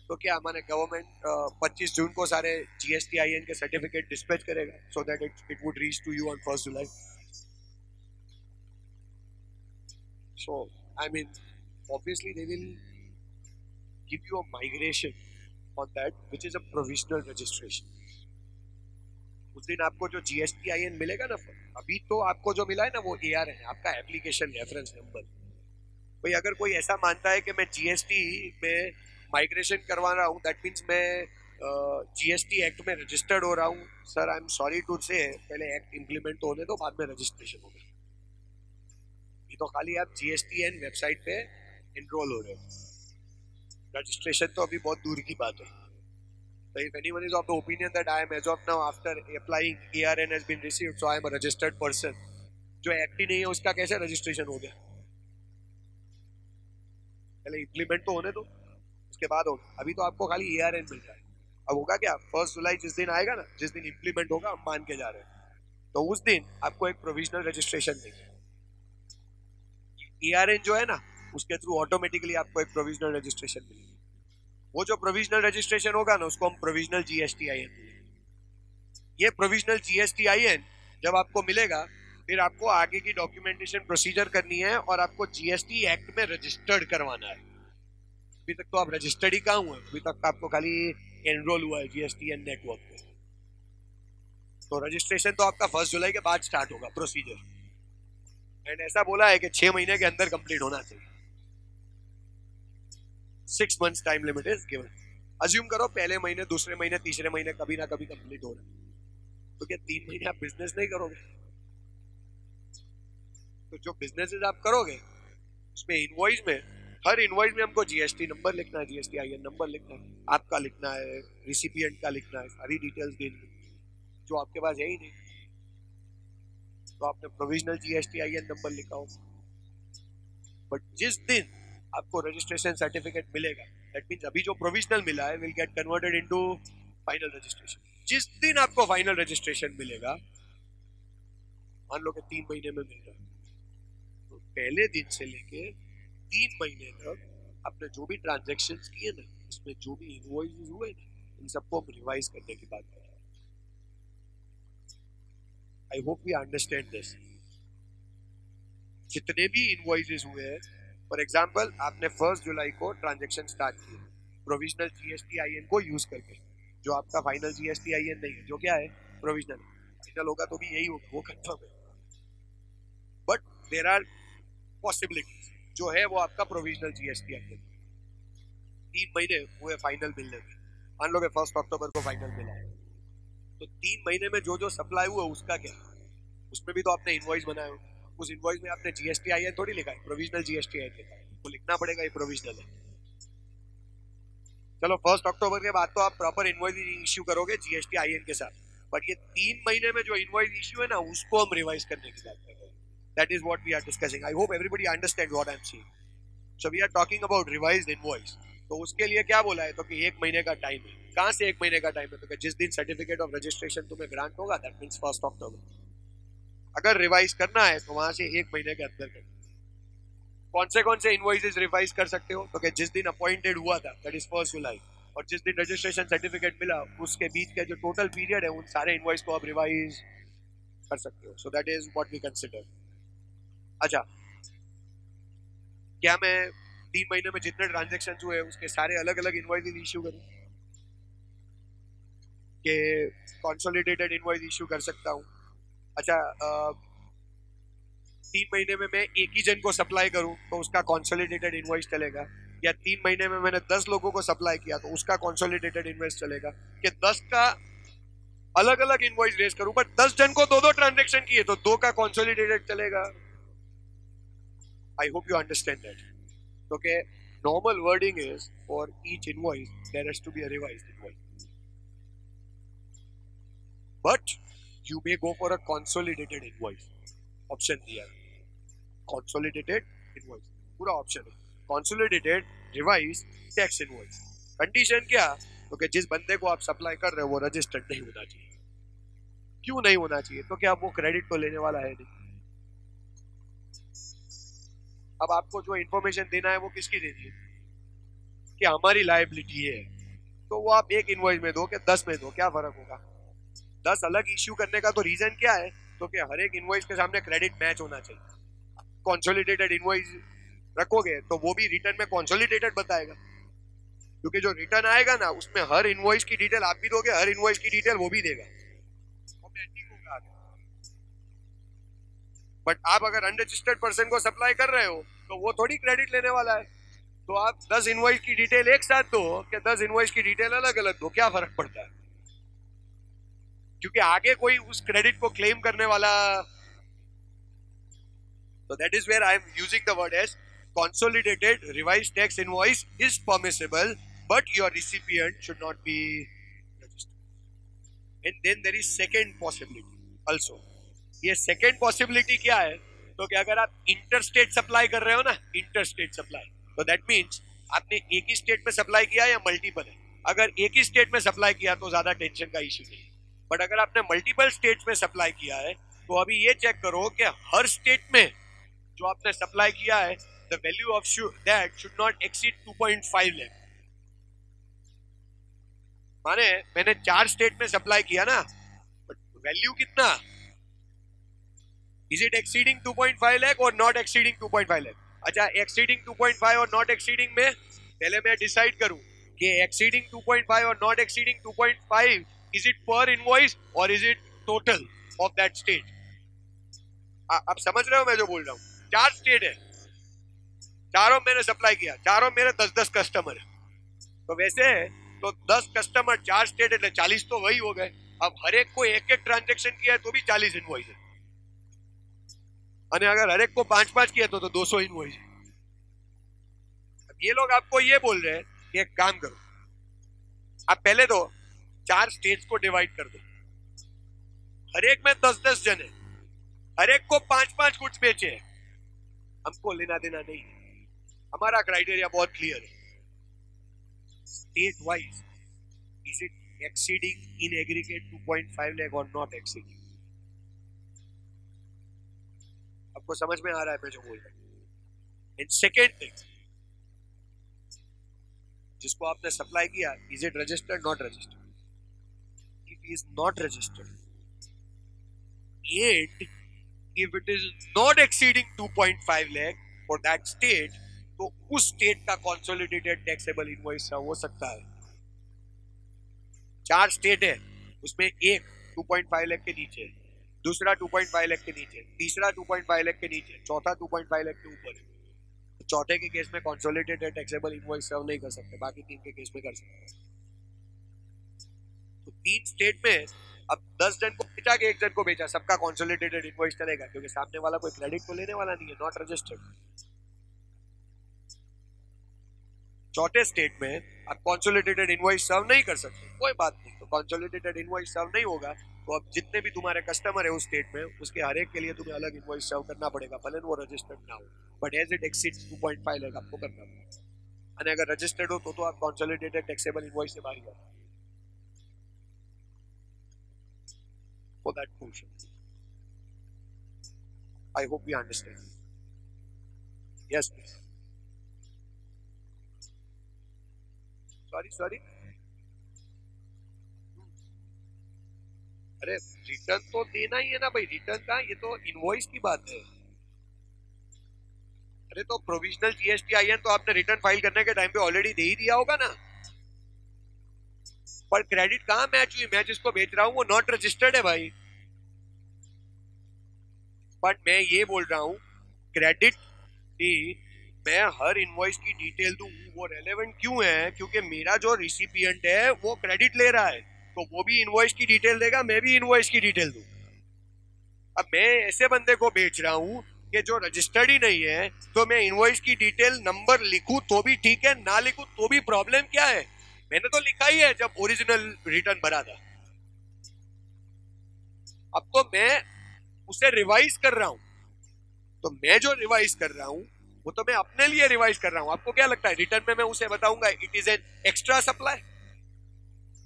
तो क्या माने गवर्नमेंट 25 जून को सारे जीएसटी आईएन के सर्टिफिकेट डिस्पैच करेगा so that it would reach to you on 1 जुलाई. So I mean obviously they will give you a migration on that which is a provisional registration. उस दिन आपको जो जीएसटी आईएन मिलेगा ना, अभी तो आपको जो मिला है ना वो एआरएन है, आपका एप्लीकेशन रेफरेंस नंबर. भाई अगर कोई ऐसा मानता है कि मैं जीएसटी में माइग्रेशन करवा रहा हूँ, दैट मीन्स मैं जीएसटी एक्ट में रजिस्टर्ड हो रहा हूँ, sir I am sorry to say, पहले एक्ट इंप्लीमेंट तो होने दो, बाद में रजिस्ट्रेशन होगा. ये तो खाली आप जीएसटीएन वेबसाइट पे एनरोल हो रहे हो, रजिस्ट्रेशन तो अभी बहुत दूर की बात है. So if anyone is of the opinion that I am as of now after applying ERN has been received, so I am a registered person, जो एक्ट ही नहीं है उसका कैसे रजिस्ट्रेशन हो गया? पहले इंप्लीमेंट तो होने दो, उसके बाद होगा. अभी तो आपको खाली ERN मिल रहा है. अब होगा क्या? 1 जुलाई जिस दिन आएगा ना, जिस दिन इंप्लीमेंट होगा, हम मान के जा रहे हैं, तो उस दिन आपको एक प्रोविजनल रजिस्ट्रेशन देंगे. ERN जो है ना, उसके थ्रू ऑटोमेटिकली आपको एक प्रोविजनल रजिस्ट्रेशन मिलेगा. वो जो प्रोविजनल रजिस्ट्रेशन होगा ना, उसको हम प्रोविजनल जीएसटी आईएन बोलेंगे. ये प्रोविजनल जीएसटी आईएन जब आपको मिलेगा, फिर आपको आगे की डॉक्यूमेंटेशन प्रोसीजर करनी है और आपको जीएसटी एक्ट में रजिस्टर्ड करवाना है. अभी तक तो आप रजिस्टर्ड ही कहाँ हुए? अभी तक आपको खाली एनरोल हुआ है जीएसटीएन नेटवर्क पे. तो रजिस्ट्रेशन तो आपका 1 जुलाई के बाद स्टार्ट होगा प्रोसीजर. एंड ऐसा बोला है कि 6 महीने के अंदर कंप्लीट होना चाहिए. 6 months time limit is given. Assume करो पहले महीने, दूसरे महीने, तीसरे महीने कभी ना कभी कंप्लीट हो रहा है, तो क्या 3 महीने आप बिजनेस नहीं करोगे? तो जो बिजनेसेस आप करोगे उसमें इनवॉइस में, हर इनवॉइस में हमको जीएसटी नंबर लिखना है, जीएसटी आईएन नंबर लिखना है, आपका लिखना है, रिसिपिएंट का लिखना है, सारी डिटेल्स देनी है, जो आपके पास है ही नहीं. तो आपने प्रोविजनल जीएसटी आईएन नंबर लिखा हो, बट जिस दिन आपको रजिस्ट्रेशन सर्टिफिकेट मिलेगा, दैट मींस अभी जो प्रोविजनल मिला है will get converted into final registration. जिस दिन आपको फाइनल रजिस्ट्रेशन मिलेगा, मान लो कि 3 महीने में मिल रहा है, तो पहले दिन से लेके 3 महीने तक आपने जो भी ट्रांजैक्शंस किए ना, उसमें जो भी इनवॉइसेस हुए ना, इन सबको हम रिवाइज करने की बात कर रहे हैं. I hope we understand this. जितने भी इनवॉइसेस हुए हैं, फॉर एग्जांपल आपने 1 जुलाई को ट्रांजैक्शन स्टार्ट किया प्रोविजनल GSTIN को यूज करके, जो आपका फाइनल GSTIN नहीं है, जो क्या है प्रोविजनल। फाइनल होगा तो भी यही होगा, वो कंफर्म है, बट देयर आर पॉसिबिलिटीज। जो है वो आपका प्रोविजनल GSTIN 3 महीने हुए फाइनल मिलने में। मान लो 1 अक्टूबर को फाइनल मिला है, तो 3 महीने में जो जो सप्लाई हुआ उसका क्या, उसमें भी तो आपने इनवॉइस बनाया हो। उस इनवॉइस में आपने GSTIN थोड़ी लिखा है, प्रोविजनल GSTIN लिखा है, वो लिखना पड़ेगा, ये प्रोविजनल है। चलो 1 अक्टूबर के बाद तो आप प्रॉपर इनवॉइस इश्यू करोगे GSTIN के साथ, बट ये 3 महीने में जो इनवॉइस इश्यू है ना, उसको हम रिवाइज करने की बात कर रहे हैं। That is what we are discussing. I hope everybody understand what I am saying. So we are talking about revised invoice. तो उसके लिए क्या बोला है, तो कि 1 महीने का टाइम है। कहां से 1 महीने का टाइम है, तो कि जिस दिन सर्टिफिकेट ऑफ रजिस्ट्रेशन तुम्हें ग्रांट होगा, दैट मींस 1 अक्टूबर। अगर रिवाइज करना है तो वहां से 1 महीने के अंदर करना। कौन से इनवॉइसेस रिवाइज कर सकते हो, तो कि जिस दिन अपॉइंटेड हुआ था, दैट इज 1 जुलाई, और जिस दिन रजिस्ट्रेशन सर्टिफिकेट मिला, उसके बीच का जो टोटल पीरियड है, उन सारे इनवॉइस को आप रिवाइज कर सकते हो। So that is what we consider. अच्छा, क्या मैं 3 महीने में जितने ट्रांजेक्शन हुए उसके सारे अलग अलग इनवॉइस इश्यू करूं, कि कंसोलिडेटेड इनवॉइस इश्यू कर सकता हूं? अच्छा, 3 महीने में मैं एक ही जन को सप्लाई करूं तो उसका कंसोलिडेटेड इनवॉइस चलेगा, या 3 महीने में मैंने 10 लोगों को सप्लाई किया तो उसका कंसोलिडेटेड इनवॉइस चलेगा, कि 10 का अलग अलग इनवॉइस रेज करूं, बट 10 जन को 2-2 ट्रांजेक्शन किए तो 2 का कंसोलिडेटेड चलेगा। आई hope you understand that. Okay, normal wording is for each invoice there has to be a revised invoice, but you may go for a consolidated invoice। option दिया है, consolidated invoice पूरा option है, consolidated revised tax invoice। Condition क्या, तो कि जिस बंदे को आप सप्लाई कर रहे हो वो रजिस्टर्ड नहीं होना चाहिए। क्यों नहीं होना चाहिए, तो क्या वो क्रेडिट तो लेने वाला है नहीं। अब आपको जो इन्फॉर्मेशन देना है वो किसकी देनी है, कि हमारी लायबिलिटी है, तो वो आप एक इनवॉइस में दो कि 10 में दो, क्या फर्क होगा। 10 अलग इश्यू करने का तो रीजन क्या है, तो कि हर एक इनवॉइस के सामने क्रेडिट मैच होना चाहिए। कंसोलिडेटेड इनवॉइस रखोगे तो वो भी रिटर्न में कंसोलिडेटेड बताएगा, क्योंकि जो रिटर्न आएगा ना उसमें हर इनवॉइस की डिटेल आप भी दोगे, हर इनवॉइस की डिटेल वो भी देगा, बट आप अगर अनरजिस्टर्ड पर्सन को सप्लाई कर रहे हो तो वो थोड़ी क्रेडिट लेने वाला है। तो आप 10 इनवॉइस की डिटेल एक साथ दो कि 10 इनवॉइस की डिटेल अलग अलग दो, क्या फर्क पड़ता है, क्योंकि आगे कोई उस क्रेडिट को क्लेम करने वाला। So that is where I am using the word as consolidated revised tax invoice is permissible, but your recipient should not be registered. And then there is second possibility also. ये second possibility क्या है, तो कि अगर आप interstate supply कर रहे हो ना, interstate supply, तो that means आपने एक ही स्टेट में सप्लाई किया या मल्टीपल है। अगर एक ही स्टेट में सप्लाई किया तो ज्यादा टेंशन का इश्यू नहीं, बट अगर आपने मल्टीपल स्टेट्स में सप्लाई किया है तो अभी ये चेक करो कि हर स्टेट में जो आपने सप्लाई किया है, the value of that should not exceed 2.5 lakh. माने मैंने 4 स्टेट में सप्लाई किया ना, बट वैल्यू कितना, इज इट एक्सीडिंग 2.5 लाख और नॉट एक्सीडिंग 2.5 लाख। अच्छा, एक्सीडिंग 2.5 और नॉट एक्सीडिंग में पहले मैं डिसाइड करूं कि एक्सीडिंग 2.5 और नॉट एक्सीडिंग 2.5 इज इट पर इनवॉइस और is it total of that state. आप समझ रहे हो मैं जो बोल रहा हूं। 4 स्टेट है, चारों मैंने सप्लाई किया, चारों मेरे 10-10 कस्टमर है, तो वैसे तो 10 कस्टमर 4 स्टेट है, 40 तो वही हो गए। अब हर एक को एक एक ट्रांजेक्शन किया है तो भी 40 इनवॉइस है, और अगर हर एक को 5-5 किया तो 200 इनवॉइस है। अब ये लोग आपको ये बोल रहे हैं कि एक काम करो, आप पहले तो 4 स्टेट्स को डिवाइड कर दो, हर एक में 10-10 जन है, हर एक को 5-5 गुड्स बेचे हैं, हमको लेना देना नहीं है। हमारा क्राइटेरिया बहुत क्लियर है, state wise is it exceeding in aggregate 2.5 lakh और नॉट एक्सीडिंग। आपको समझ में आ रहा है मैं जो बोल रहा हूं। एंड सेकेंड थिंग, जिसको आपने सप्लाई किया, is it registered, not registered. If is not registered, and if it is not exceeding 2.5 lakh for that state, तो उस स्टेट का कंसोलिडेटेड टैक्सेबल इनवॉइस हो सकता है। 4 स्टेट है, उसमें एक 2.5 लाख के नीचे, दूसरा 2.5 लाख के नीचे, तीसरा 2.5 लाख के नीचे, चौथा 2.5 लाख के ऊपर। तो चौथे के केस में कंसोलिडेटेड टैक्सेबल इनवॉइस सर्व नहीं कर सकते, बाकी 3 के केस में कर सकते। तो 3 स्टेट में अब 10 जन को बेचा कि 1 जन को बेचा, सबका कंसोलिडेटेड इनवॉइस चलेगा, क्योंकि सामने वाला कोई क्रेडिट तो लेने वाला नहीं है, नॉट रजिस्टर्ड। चौथे स्टेट में आप कंसोलिडेटेड इनवॉइस सर्व नहीं कर सकते, कोई बात नहीं। तो कंसोलिडेटेड इनवॉइस सर्व नहीं होगा तो अब जितने भी तुम्हारे कस्टमर है उस स्टेट में, उसके हर एक के लिए तुम्हें अलग इनवॉइस सर्व करना पड़ेगा, भले वो रजिस्टर्ड ना हो, but as it exceeds 2.5 lakh आपको करना पड़ेगा। और अगर रजिस्टर्ड हो तो आप कंसोलिडेटेड टैक्सेबल इनवॉइस से बाहर जाओ for that portion. I hope you understand. Yes please. Sorry अरे रिटर्न तो देना ही है ना भाई, रिटर्न का ये तो इनवॉइस की बात है। अरे तो प्रोविजनल जीएसटीआईएन तो आपने रिटर्न फाइल करने के टाइम पे ऑलरेडी दे ही दिया होगा ना, पर क्रेडिट कहां मैच हुई? मैं जिसको बेच रहा हूं वो नॉट रजिस्टर्ड है भाई। बट मैं ये बोल रहा हूं क्रेडिट की मैं हर इनवॉइस की डिटेल दूं, वो रेलेवेंट क्यों है? क्योंकि मेरा जो रिसिपिएंट है वो क्रेडिट ले रहा है, तो वो भी इनवॉइस की डिटेल देगा, मैं भी इनवॉइस की डिटेल दूं। अब मैं ऐसे बंदे को बेच रहा हूं कि जो रजिस्टर्ड ही नहीं है, तो मैं इनवॉइस की डिटेल नंबर लिखूं तो भी ठीक है, ना लिखूं तो भी प्रॉब्लम क्या है? मैंने तो लिखा ही है जब ओरिजिनल रिटर्न भरा था। अब तो मैं उसे रिवाइज कर रहा हूं, तो मैं जो रिवाइज कर रहा हूं वो तो मैं अपने लिए रिवाइज कर रहा हूं। आपको क्या लगता है रिटर्न में मैं उसे बताऊंगा it is an extra supply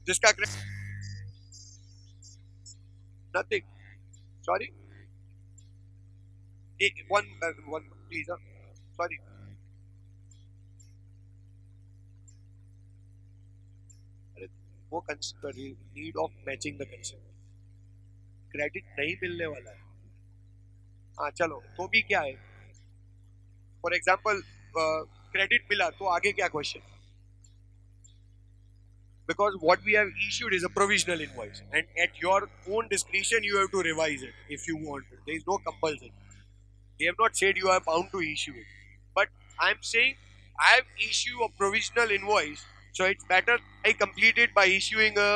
जिसका nothing? Sorry one please, sorry. वो need of matching the concept, credit नहीं मिलने वाला है। हाँ चलो, तो भी क्या है, फॉर एग्जाम्पल क्रेडिट मिला तो आगे क्या question? Because what we have issued is a provisional invoice, and at your own discretion you have to revise it if you want it. There is no compulsion. They have not said you are bound to issue it, but I'm saying I have issued a provisional invoice, so it's better I complete it by issuing a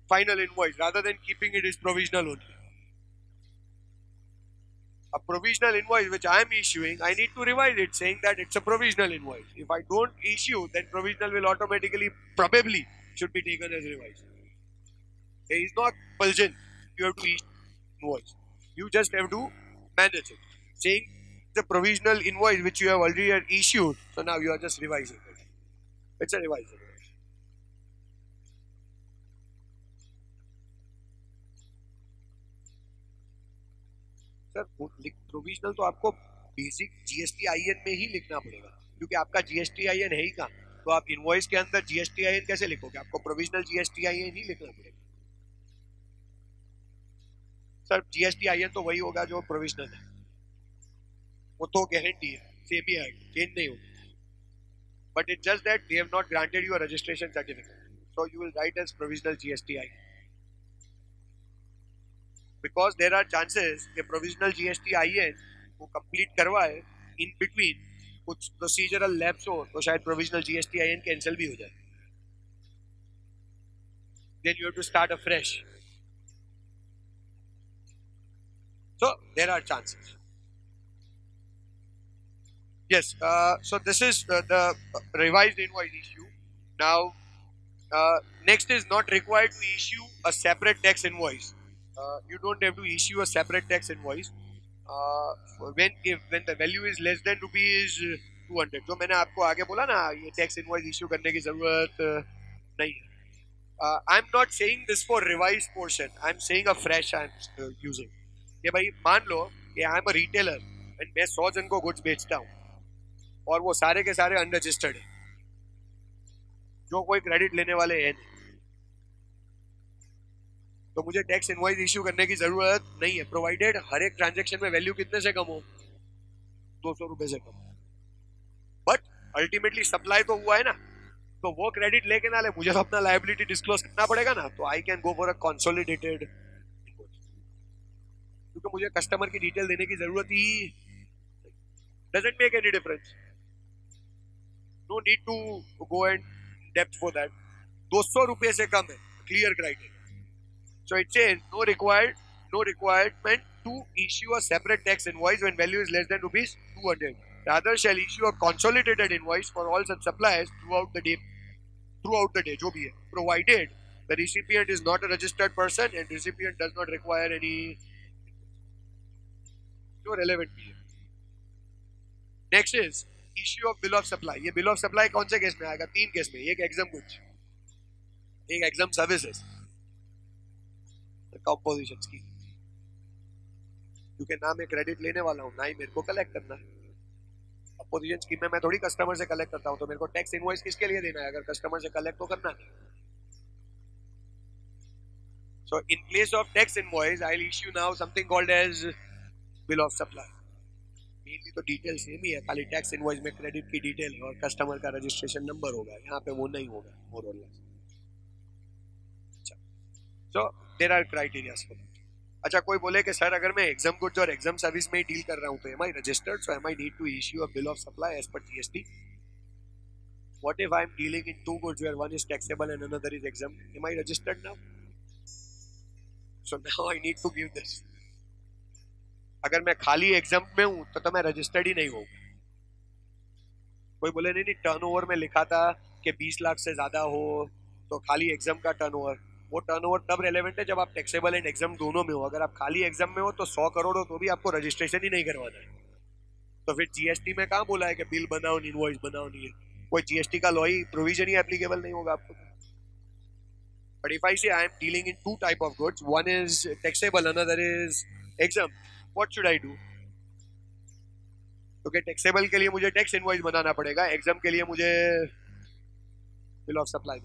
final invoice rather than keeping it as provisional only. A provisional invoice which I am issuing, I need to revise it saying that it's a provisional invoice. If I don't issue, then provisional will automatically, probably, should be taken as revised. There is no compulsion you have to issue invoice. You just have to manage it. Saying the provisional invoice which you have already issued, so now you are just revising it. It's a revisal. Sir provisional तो आपको बेसिक जीएसटीआईएन में ही लिखना पड़ेगा, क्योंकि आपका जीएसटीआईएन है ही कहाँ, तो आप इनवॉइस के अंदर जीएसटीआईएन कैसे लिखोगे? आपको प्रोविजनल जीएसटीआईएन ही लिखना पड़ेगा। सर जीएसटीआईएन तो वही होगा जो प्रोविजनल है, वो तो गारंटी है, सेम ही आएगा, चेंज नहीं होगा। But it just that they have not granted your registration certificate, so you will write as provisional GSTIN, because there are chances कि provisional GSTIN को complete करवाए, in between कुछ procedural lapse हो तो शायद provisional GSTIN cancel भी हो जाए, then you have to start afresh. So there are chances. Yes, so this is the revised invoice issue. Now next is not required to issue a separate tax invoice. You don't have to issue a separate tax invoice when the value is less than rupees 200. जो मैंने आपको आगे बोला ना, ये tax invoice issue करने की जरूरत नहीं है। I'm not saying this for revised portion. I'm saying a fresh I'm using. कि भाई मान लो कि I'm a retailer and मैं 100 जन को goods बेचता हूँ और वो सारे के सारे अनरजिस्टर्ड है, जो कोई क्रेडिट लेने वाले हैं नहीं। तो मुझे टैक्स इनवॉइस इश्यू करने की जरूरत नहीं है, प्रोवाइडेड हर एक ट्रांजेक्शन में वैल्यू कितने से कम हो, 200 रुपए से कम। बट अल्टीमेटली सप्लाई तो हुआ है ना, तो वो क्रेडिट लेके ना ले, मुझे तो अपना लायबिलिटी डिस्क्लोज करना पड़ेगा ना, तो I can go for a consolidated, क्योंकि मुझे कस्टमर की डिटेल देने की जरूरत ही doesn't make any difference, no need to go and depth for that. 200 रुपए से कम है, clear criteria. So it says no requirement to issue a separate tax invoice when value is less than rupees 200. Rather shall issue a consolidated invoice for all such suppliers throughout the day, जो भी है, provided the recipient is not a registered person and recipient does not require any जो relevant भी है। Next is issue of bill of supply। ये bill of supply कौन से केस में आएगा? 3 केस में, एक exempt goods, एक exempt services, कंपोजिशन की, क्योंकि ना मैं क्रेडिट लेने वाला हूं ना ही मेरे को कलेक्ट करना है। कंपोजिशन स्कीम में मैं थोड़ी कस्टमर से कलेक्ट करता हूं, तो मेरे को टैक्स इनवॉइस किसके लिए देना है अगर कस्टमर से कलेक्ट तो करना नहीं। So in place of tax invoice I will issue now something called as bill of supply. Mainly तो डिटेल सेम ही है, खाली टैक्स इनवॉइस में क्रेडिट की डिटेल है और कस्टमर का रजिस्ट्रेशन नंबर होगा, यहाँ पे वो नहीं होगा मोर और less. So there are criterias for that. अच्छा, कोई बोले कि सर अगर मैं एग्जाम गुड्स और एग्जाम सर्विस में ही डील कर रहा हूं तो am I registered, so am I need to issue a bill of supply as per GST. What if I am dealing in 2 goods where one is taxable and another is exempt, am I registered now? So now I need to give this. अगर मैं खाली एग्जाम में हूं तो मैं रजिस्टर्ड ही नहीं होगा। कोई बोले नहीं टर्नओवर में लिखा था कि 20 लाख से ज्यादा हो तो खाली एग्जाम का टर्नओवर, वो टर्नओवर तब रेलेवेंट है जब आप टैक्सेबल एंड एग्जाम दोनों में हो। अगर आप खाली एग्जाम में हो तो 100 करोड़ हो तो भी आपको रजिस्ट्रेशन ही नहीं करवाना है। तो फिर जीएसटी में कहां बोला है कि बिल बनाओ नहीं, इनवॉइस बनाओ नहीं है? कोई जीएसटी का लॉ ही प्रोविजन ही एप्लीकेबल नहीं होगा आपको। But if I say I am dealing in 2 type of goods, one is taxable another is exam, what should I do? क्योंकि टैक्सेबल के लिए मुझे टैक्स इनवॉइस बनाना पड़ेगा, एग्जाम के लिए मुझे bill of supply.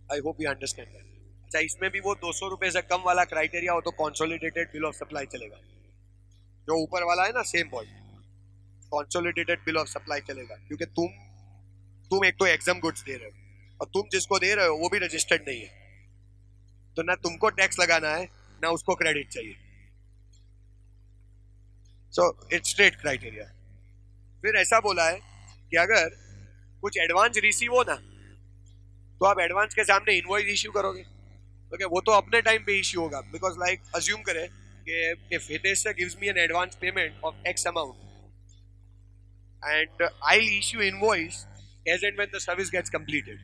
I hope you understand that. अच्छा, इसमें भी वो 200 रुपए से कम वाला क्राइटेरिया हो तो कंसोलिडेटेड बिल ऑफ सप्लाई चलेगा। जो ऊपर वाला है ना same point, consolidated bill of supply चलेगा, क्योंकि तुम एक तो एग्जाम गुड्स दे रहे हो और तुम जिसको दे रहे हो वो भी रजिस्टर्ड नहीं है, तो ना तुमको टैक्स लगाना है ना उसको क्रेडिट चाहिए। So it's straight criteria. फिर ऐसा बोला है कि अगर कुछ एडवांस रिसीव हो ना तो आप एडवांस के सामने इनवॉइस इश्यू करोगे, ओके वो तो अपने टाइम पे इश्यू होगा। बिकॉज लाइक अज्यूम करें कि if Hitesh gives me an advance payment of x amount and I'll issue invoice as and when the service gets completed.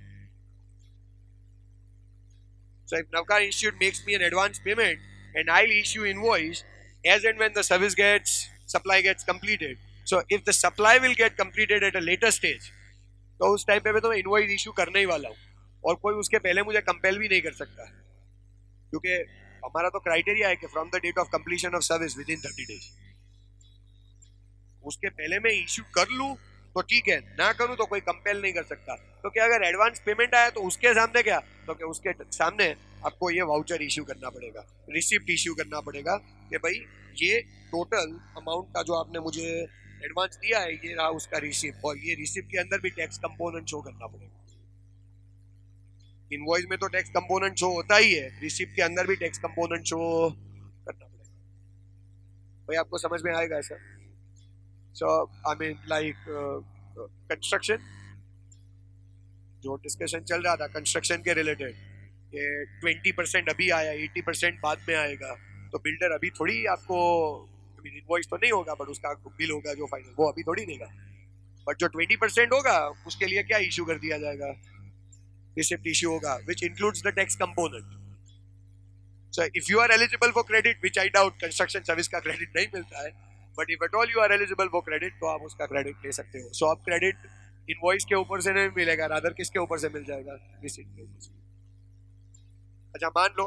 So if Navkar Institute makes me an advance payment and I'll issue invoice as and when the supply gets completed. So if the supply will get completed at a later stage, तो उस टाइम पे तो मैं इनवॉइस इशू करने ही वाला हूँ और कोई उसके पहले मुझे कंपेल भी नहीं कर सकता, क्योंकि हमारा तो क्राइटेरिया है कि from the date of completion of service within 30 days. उसके पहले मैं इश्यू कर लूं तो ठीक है, ना करूं तो कोई कंपेल नहीं कर सकता। तो क्या अगर एडवांस पेमेंट आया तो उसके सामने क्या, तो क्या उसके सामने आपको ये वाउचर इश्यू करना पड़ेगा, रिसिप्ट इश्यू करना पड़ेगा कि भाई ये टोटल अमाउंट का जो आपने मुझे एडवांस दिया है ये रहा उसका रिसिप्ट, और ये रिसिप्ट के अंदर भी टैक्स कंपोनेंट शो करना पड़ेगा। इनवॉइस में तो टैक्स कंपोनेंट शो होता ही है, रिसिप्ट के अंदर भी टैक्स कंपोनेंट शो करना पड़ेगा। भाई आपको समझ में आएगा ऐसा? So I mean like construction, जो डिस्कशन चल रहा था कंस्ट्रक्शन के रिलेटेड, ये 20% अभी आया, 80% बाद में आएगा, तो बिल्डर अभी थोड़ी आपको इनवॉइस तो नहीं होगा बट उसका बिल होगा जो फाइनल, वो अभी थोड़ी देगा। बट जो 20% होगा उसके लिए क्या इश्यू कर दिया जाएगा, रिसिप्ट इश्यू होगा, which includes the tax component. So if you are eligible for credit, which I doubt, construction service का क्रेडिट नहीं मिलता है, but if at all you are eligible for credit तो आप उसका क्रेडिट ले सकते हो। सो आप क्रेडिट इनवॉइस के ऊपर से नहीं मिलेगा, रादर किसके ऊपर से मिल जाएगा, रिसीप्ट के ऊपर से। अच्छा मान लो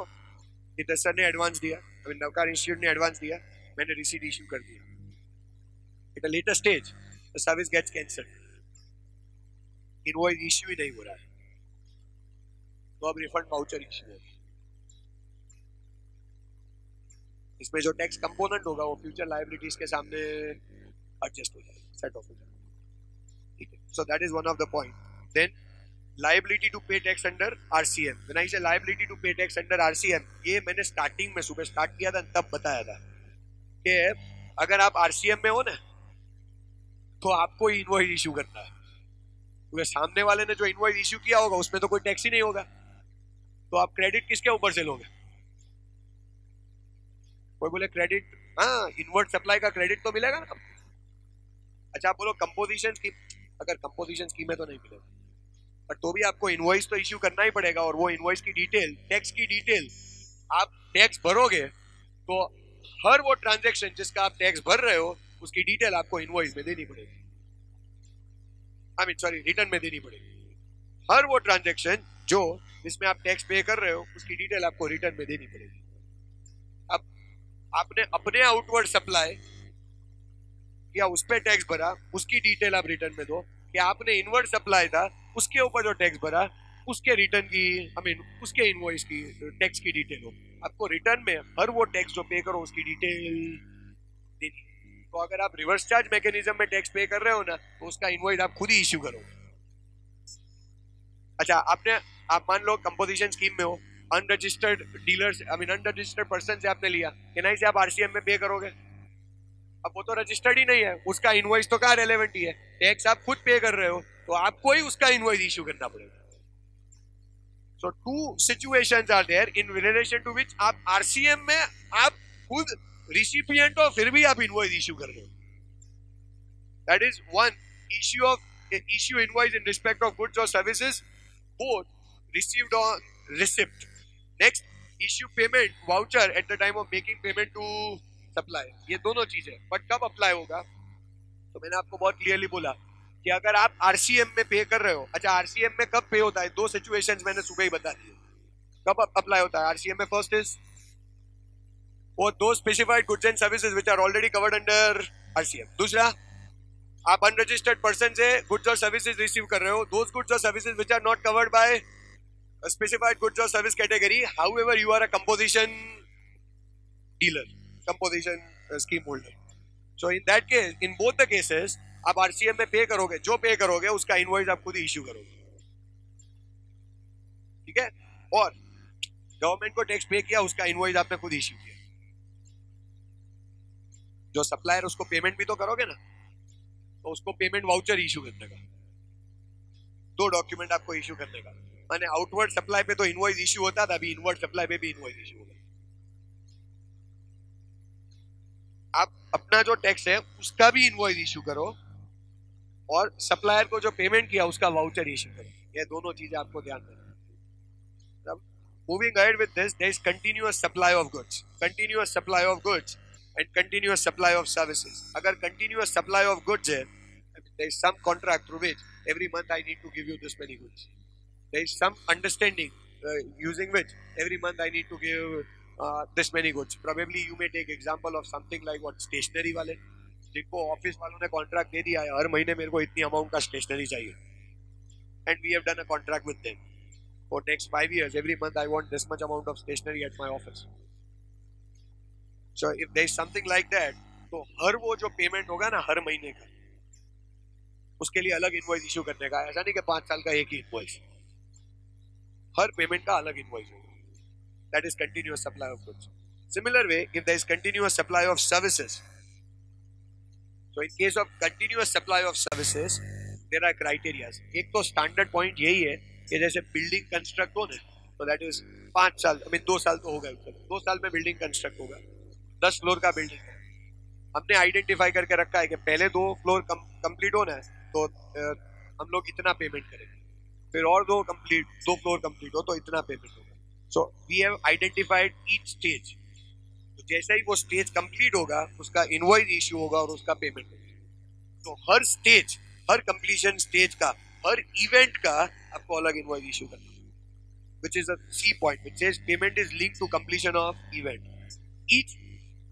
हितेश सर ने एडवांस दिया, नवकार इंस्टीट्यूट ने एडवांस दिया, मैंने रिसीट इश्यू कर दिया, at a later stage the service gets cancelled, invoice issue ही नहीं हो रहा है, तो अब रिफंड वाउचर इश्यू होगा। इसमें जो टैक्स कंपोनेंट होगा वो फ्यूचर लायबिलिटीज के सामने एडजस्ट हो जाएगा, सेट ऑफ हो जाएगा, ठीक है. So that is one of the point. Then liability to pay tax under RCM. When I say liability to pay tax under RCM, ये मैंने स्टार्टिंग में सुबह स्टार्ट किया था तब बताया था कि अगर आप RCM में हो ना तो आपको इनवॉइस इश्यू करना है, क्योंकि सामने वाले ने जो इनवॉइस इश्यू किया होगा उसमें तो कोई टैक्स ही नहीं होगा, तो आप क्रेडिट किसके ऊपर से लोगे? कोई बोले क्रेडिट, हाँ इनवर्ट सप्लाई का क्रेडिट तो मिलेगा ना. अच्छा आप बोलो कंपोजिशन स्कीम, अगर कंपोजिशन स्कीम है तो नहीं मिलेगा, पर तो भी आपको इनवॉइस तो इश्यू करना ही पड़ेगा, और वो इनवॉइस की डिटेल, टैक्स की डिटेल, आप टैक्स भरोगे तो हर वो ट्रांजैक्शन जिसका आप टैक्स भर रहे हो उसकी डिटेल आपको इनवॉइस में देनी पड़ेगी, आई मीन सॉरी रिटर्न में देनी पड़ेगी. हर वो ट्रांजैक्शन जो जिसमें आप टैक्स पे कर रहे हो उसकी डिटेल आपको रिटर्न में देनी पड़ेगी. अब आपने अपने आउटवर्ड सप्लाई या उस पर टैक्स भरा, उसकी डिटेल आप रिटर्न में दो, कि आपने इनवर्ड सप्लाई था उसके ऊपर जो टैक्स भरा उसके रिटर्न की, आई मीन उसके इनवॉइस की टैक्स की डिटेल हो. आपको रिटर्न में हर वो टैक्स जो पे करो उसकी डिटेल देनी. तो अगर आप रिवर्स चार्ज मैकेनिज्म में टैक्स पे कर रहे हो ना तो उसका इनवॉइस आप खुद ही इश्यू करोगे. अच्छा आप मान लो कंपोजिशन स्कीम में हो, unregistered dealers, I mean unregistered person से आपने लिया, एनआई से आप आरसीएम में पे करोगे. अब वो तो रजिस्टर्ड ही नहीं है, उसका इनवॉइस तो कहाँ रेलेवेंट ही है, टैक्स आप खुद पे कर रहे हो तो आपको ही उसका इनवॉइस इश्यू करना पड़ेगा. So two situations are there in relation to which आप आरसीएम में आप खुद रिसिपिएंट हो फिर भी आप इनवॉइस इश्यू कर रहे हो. That is one issue of issue invoice in respect of goods और services both received on receipt. Next, issue payment voucher at the time of making payment to supply. ये दोनों चीजें, बट कब अप्लाई होगा? तो मैंने आपको बहुत क्लियरली बोला कि अगर आप आरसीएम में पे कर रहे हो. अच्छा आरसीएम में कब पे होता है? दो सिचुएशंस मैंने सुबह ही बता दी. कब अप्लाई होता है आरसीएम में? फर्स्ट इज वो दो specified goods and services which are already covered under RCM. दूसरा, आप अनरजिस्टर्ड पर्सन से गुड्स और सर्विसेज रिसीव कर रहे हो, दोज गुड्स और services which are not covered by specified goods or service category, however you are a composition dealer, composition scheme holder. So in that case, in both the cases आप आरसीएम में पे करोगे, जो पे करोगे उसका इनवॉइस आप खुद ही इश्यू करोगे, ठीक है. और गवर्नमेंट को टैक्स पे किया उसका इनवॉइस आपने खुद इश्यू किया. जो सप्लायर उसको पेमेंट भी तो करोगे ना, तो उसको पेमेंट वाउचर इश्यू करने का, दो डॉक्यूमेंट आपको इश्यू करने का. मैंने आउटवर्ड सप्लाई पे तो इनवॉइस इश्यू होता था, अभी इनवर्ड सप्लाई पे भी इनवॉइस इश्यू होगा. आप अपना जो टैक्स है उसका भी इनवॉइस इश्यू करो और सप्लायर को जो पेमेंट किया उसका वाउचर इश्यू करो. ये दोनों चीजें आपको ध्यान देना. Moving ahead with this, there is continuous supply of goods, continuous supply of goods and continuous supply of services. अगर कंटीन्यूअस सप्लाई ऑफ गुड्स है, there is some contract through which every month I need to give you this many goods. There is some understanding using which every month I need to give this many goods. Probably you may take example of something like what stationery वाले, जिनको ऑफिस वालों ने कॉन्ट्रैक्ट दे दिया है हर महीने मेरे को इतनी अमाउंट का स्टेशनरी चाहिए, and we have done a contract with them for next 5 years. Every month I want this much amount of stationery at my office. So if there is something like that, तो हर वो जो पेमेंट होगा ना हर महीने का, उसके लिए अलग इनवॉइस इशू करने का. ऐसा नहीं कि 5 साल का एक ही इनवॉइस, हर पेमेंट का अलग इनवॉइस होगा. That is continuous supply of goods. Similar way, if there is continuous supply of services, so in case of continuous supply of services there are criterias. एक तो स्टैंडर्ड पॉइंट यही है कि जैसे बिल्डिंग कंस्ट्रक्ट हो ना, तो दैट इज 5 साल, आई मीन 2 साल तो होगा, 2 साल में बिल्डिंग कंस्ट्रक्ट होगा. 10 फ्लोर का बिल्डिंग है, हमने आइडेंटिफाई करके रखा है कि पहले 2 फ्लोर कंप्लीट होना है तो हम लोग इतना पेमेंट करेंगे, फिर और 2 फ्लोर कंप्लीट हो तो इतना पेमेंट होगा. So we have identified each stage. तो जैसे ही वो स्टेज कंप्लीट होगा उसका इनवॉइस इश्यू होगा और उसका पेमेंट होगा. तो हर स्टेज, हर कंप्लीशन स्टेज का, हर इवेंट का आपको अलग इनवॉइस इश्यू करना है, which is a C point which says payment is linked to completion of event. Each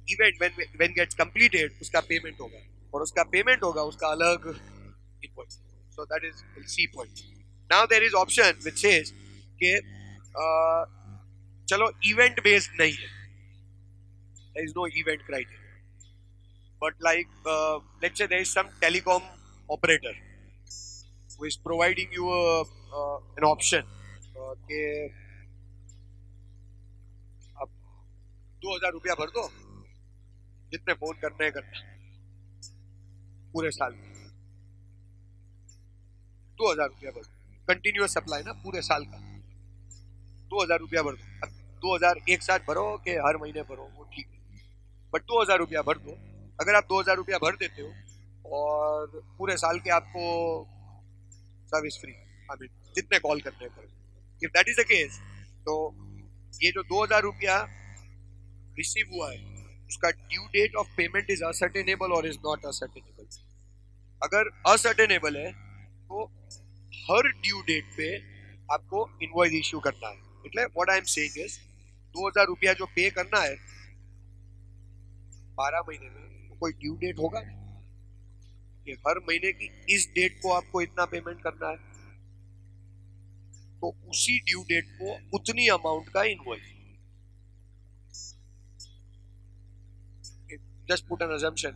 event when gets completed उसका पेमेंट होगा और उसका पेमेंट होगा उसका अलग invoice. So that is C point. Now there is option which says कि चलो इवेंट बेस्ड नहीं है, there is no event criteria. But like, let's say there is some telecom operator who is providing you an option कि आप 2,000 रुपया भर दो, जितने फोन करने करना पूरे साल में 2,000 रुपया भर दो, कंटिन्यूअस सप्लाई ना पूरे साल का 2,000 रुपया भर दो। 2,000 एक साथ भरो कि हर महीने भरो वो ठीक है, बट 2,000 रुपया भर दो। अगर आप 2,000 रुपया भर देते हो और पूरे साल के आपको सर्विस फ्री, आई मीन जितने कॉल करने पर, if that is the case, तो ये जो 2,000 रुपया रिसीव हुआ है उसका due date of payment is ascertainable और इज नॉट असर्टेनेबल। अगर असर्टेनेबल है तो हर ड्यू डेट पे आपको इनवॉइस इश्यू करना है। એટલે what I am saying is 2,000 रुपया जो पे करना है 12 महीने में, तो कोई ड्यू डेट होगा कि हर महीने की इस डेट को आपको इतना पेमेंट करना है, तो उसी ड्यू डेट को उतनी अमाउंट का invoice. Just put an assumption,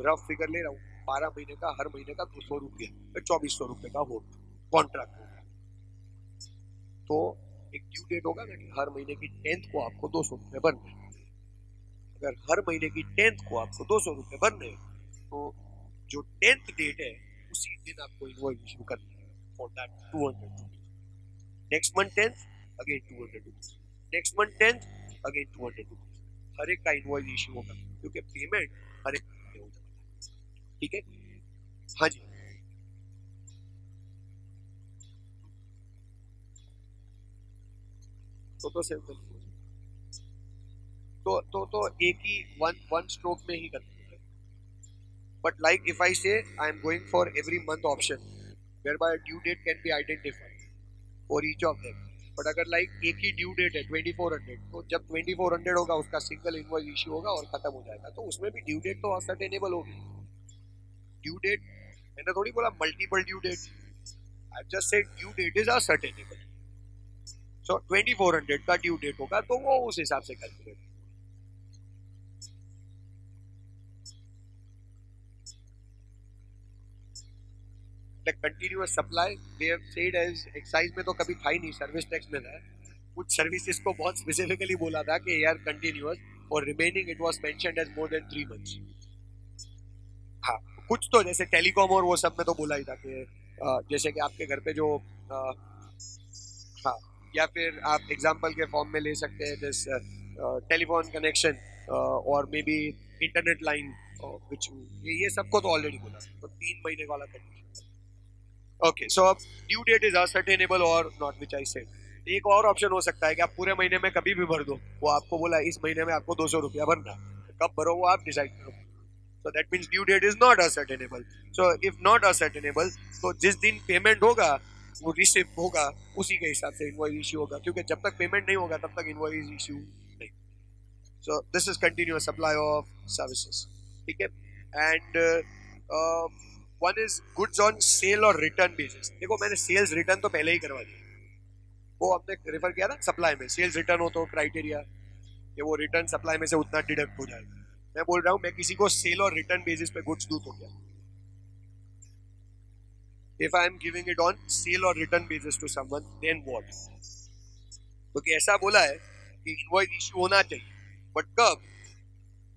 rough figure ले रहा हूँ, 12 महीने का हर महीने का 200 रुपया, 2,400 रुपए का हो कॉन्ट्रैक्ट होगा, तो एक ड्यू डेट होगा ना कि हर महीने की 10th को आपको 200 रुपए भरने। अगर हर महीने की 10th को आपको 200 रुपए भरने, तो जो 10th डेट है उसी दिन आपको इनवॉइस इश्यू करना है for that 200 rupees. Next month 10th again 200 rupees, next month 10th again 200 rupees, हर एक का इनवॉइस इश्यू होगा क्योंकि पेमेंट हर एक महीने होगा। ठीक है, हाँ जी। तो सिंपल, तो एक ही वन स्ट्रोक में ही करते हैं। But like if I say I am going for every month option whereby a due date can be identified for each of them, but अगर लाइक एक ही ड्यू डेट है 2400, तो जब 2400 होगा उसका सिंगल इनवॉइस इश्यू होगा और खत्म हो जाएगा, तो उसमें भी ड्यू डेट तो असर्टेनेबल होगी। ड्यू डेट मैंने थोड़ी बोला multiple due date, I just said due date is ascertainable. So 2400 का ड्यू डेट होगा तो वो उस हिसाब से calculate. Continuous supply they have said as excise में तो कभी था ही नहीं, सर्विस टैक्स में था। कुछ सर्विसेज को बहुत स्पेसिफिकली बोला था कि यार कंटिन्यूअस, और remaining it was mentioned as more than 3 months. हाँ, कुछ तो जैसे टेलीकॉम और वो सब में तो बोला ही था कि जैसे कि आपके घर पे जो हाँ, या फिर आप एग्जांपल के फॉर्म में ले सकते हैं दिस टेलीफोन कनेक्शन और मे बी इंटरनेट लाइन, विच ये सबको तो ऑलरेडी बोला, तो 3 महीने वाला कंडीशन। ओके, सो अब ड्यू डेट इज असर्टेनेबल और नॉट, विच आई सेड। एक और ऑप्शन हो सकता है कि आप पूरे महीने में कभी भी भर दो, वो आपको बोला इस महीने में आपको 200 रुपया भरना, कब भरो वो आप डिसाइड करो। So that means due date is not ascertainable. So if not ascertainable, तो जिस दिन पेमेंट होगा वो रिसिव होगा उसी के हिसाब से इनवॉइस इश्यू होगा, क्योंकि जब तक पेमेंट नहीं होगा तब तक इनवॉइस इश्यू नहीं। So this is continuous supply of services. ठीक है, and one is goods on sale और return basis। देखो मैंने सेल्स रिटर्न तो पहले ही करवा दिया, वो आपने रेफर किया ना सप्लाई में, सेल्स रिटर्न हो तो क्राइटेरिया कि वो रिटर्न सप्लाई में से उतना डिडक्ट हो जाएगा। मैं बोल रहा हूं मैं किसी को सेल और रिटर्न बेसिस पे गुड्स दूं तो क्या, if I am giving it on sale और return basis to someone, then what? क्योंकि ऐसा बोला है कि इनवॉइस इश्यू होना चाहिए, बट कब?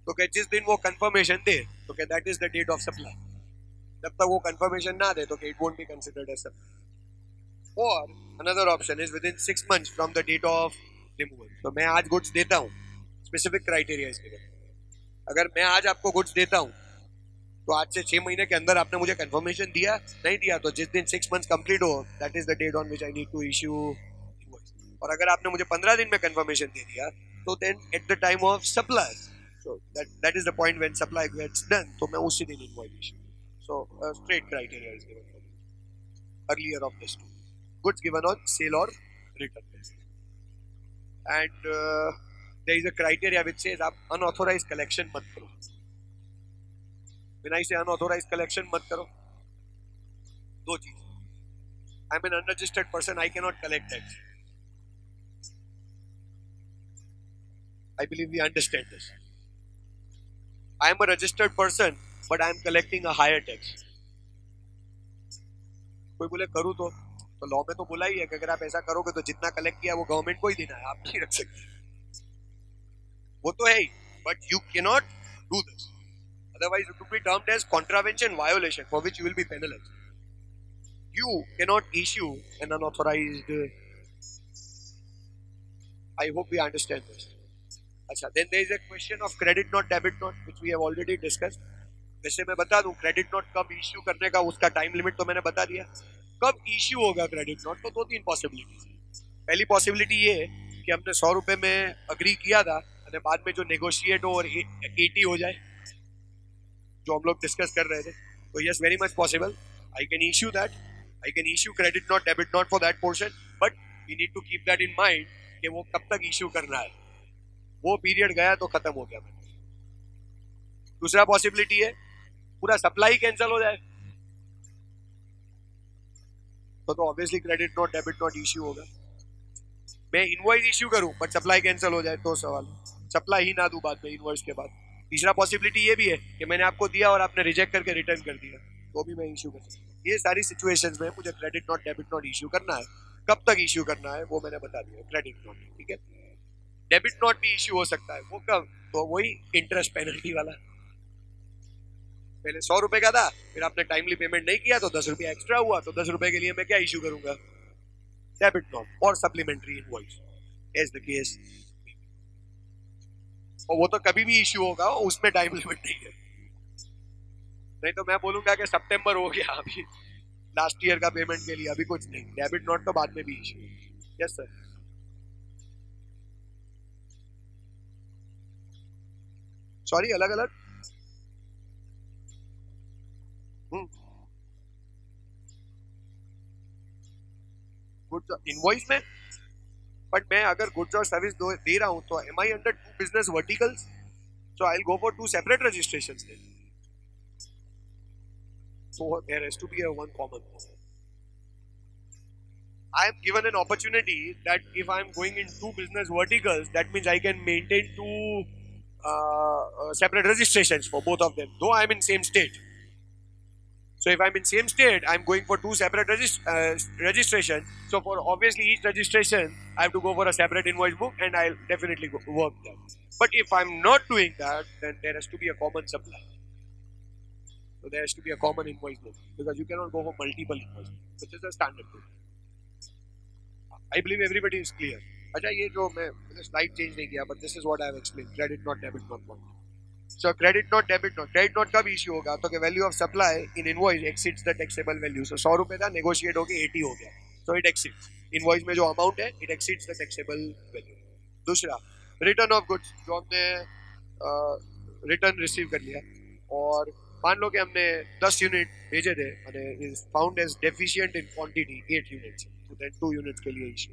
तो क्या जिस दिन वो कंफर्मेशन दे, तो क्या that is the date of supply. जब तक वो कंफर्मेशन ना दे तो क्या it won't be considered as supply. और another option is within 6 months from the date of removal. तो मैं आज गुड्स देता हूं, स्पेसिफिक क्राइटेरिया इसके लिए। अगर मैं आज आपको गुड्स देता हूं तो आज से 6 महीने के अंदर आपने मुझे कंफर्मेशन दिया, नहीं दिया, तो जिस दिन 6 months कंप्लीट हो that is the date on which I need to issue invoice. और अगर आपने मुझे 15 दिन में कंफर्मेशन दे दिया तो then at the time of supply, so that is the point when supply gets done, तो मैं उसी दिन invoice issue. So straight criteria is given earlier of this two, goods given on sale और return. And there is a criteria which says आप unauthorized collection मत करो। बिना इसे unauthorized collection मत करो। दो चीज, I am an unregistered person, I cannot collect tax. I believe we understand this. I am a registered person, but I am collecting a higher tax. कोई बोले करूँ तो लॉ में तो बोला ही है कि अगर आप ऐसा करोगे तो जितना कलेक्ट किया वो गवर्नमेंट को ही देना है, आप नहीं रख सकते, वो तो है ही, but you can not do this, otherwise it will be termed as contravention violation for which you will be penalized. You cannot issue an unauthorized. I hope we understand this. अच्छा, then there is a question of credit note, debit note, which we have already discussed. वैसे मैं बता दूं क्रेडिट नोट कब इश्यू करने का उसका टाइम लिमिट तो मैंने बता दिया. कब इश्यू होगा क्रेडिट नोट, तो दो तीन पॉसिबिलिटी. पहली पॉसिबिलिटी ये है कि हमने 100 रुपए में अग्री किया था और बाद में जो नेगोशिएट और 80 हो जाए, जो हम लोग डिस्कस कर रहे थे, तो yes very much possible. I can issue that. I can issue credit note, debit note for that portion, but you need to keep that in mind कि वो कब तक इश्यू करना है. वो पीरियड गया तो खत्म हो गया. दूसरा पॉसिबिलिटी है पूरा सप्लाई कैंसिल हो जाए, तो obviously credit note debit note issue होगा. मैं इनवॉइस इश्यू करूं बट सप्लाई कैंसिल हो जाए तो सवाल, सप्लाई ही ना दूं बाद में इनवॉइस के बाद. तीसरा पॉसिबिलिटी ये भी है कि मैंने आपको दिया और आपने रिजेक्ट करके रिटर्न कर दिया, तो भी मैं इश्यू कर सकता हूं. ये सारी सिचुएशंस में मुझे credit note debit note issue करना है. कब तक इश्यू करना है वो मैंने बता दिया, क्रेडिट नोट. ठीक है, डेबिट नोट भी इश्यू हो सकता है. वो कब, तो वही इंटरेस्ट पेनल्टी वाला. पहले 100 रुपए का था, फिर आपने टाइमली पेमेंट नहीं किया तो 10 रुपए एक्स्ट्रा हुआ, तो 10 रुपए के लिए मैं क्या इश्यू करूंगा, डेबिट नोट और supplementary invoice as the case. और वो तो कभी भी इश्यू होगा, उसमें टाइम लिमिट नहीं है. नहीं तो मैं बोलूंगा कि सितंबर हो गया अभी लास्ट ईयर का पेमेंट के लिए, अभी कुछ नहीं. डेबिट नोट तो बाद में भी इश्यू. Yes sir. सॉरी, अलग अलग गुड्स इनवॉइस में. बट मैं अगर गुड्स और सर्विस दे रहा हूं तो am I under two business verticals, so I will go for two separate registrations. So there has to be a one common. I am given an opportunity that if I am going in two business verticals, that means I can maintain two separate registrations for both of them, though I am in same state. So if I am in same state, I am going for two separate registration. So for obviously each registration, I have to go for a separate invoice book, and I'll definitely work that. But if I am not doing that, then there has to be a common supply. So there has to be a common invoice book, because you cannot go for multiple invoices, which is the standard book. I believe everybody is clear. अच्छा, ये जो मैं slide change नहीं किया, but this is what I have explained. Credit note, debit note point. So credit note, debit note. Credit note कब issue होगा, तो कि value of supply in invoice exceeds the taxable value. So 100 रुपए था, negotiate होके 80 हो गया. So it exceeds. Invoice में जो amount है, it exceeds the taxable value. दूसरा, return of goods, जो हमने return receive कर लिया, और मान लो कि हमने 10 यूनिट भेजे थे, is found as deficient in quantity 8 units, तो देन 2 यूनिट्स के लिए इशू.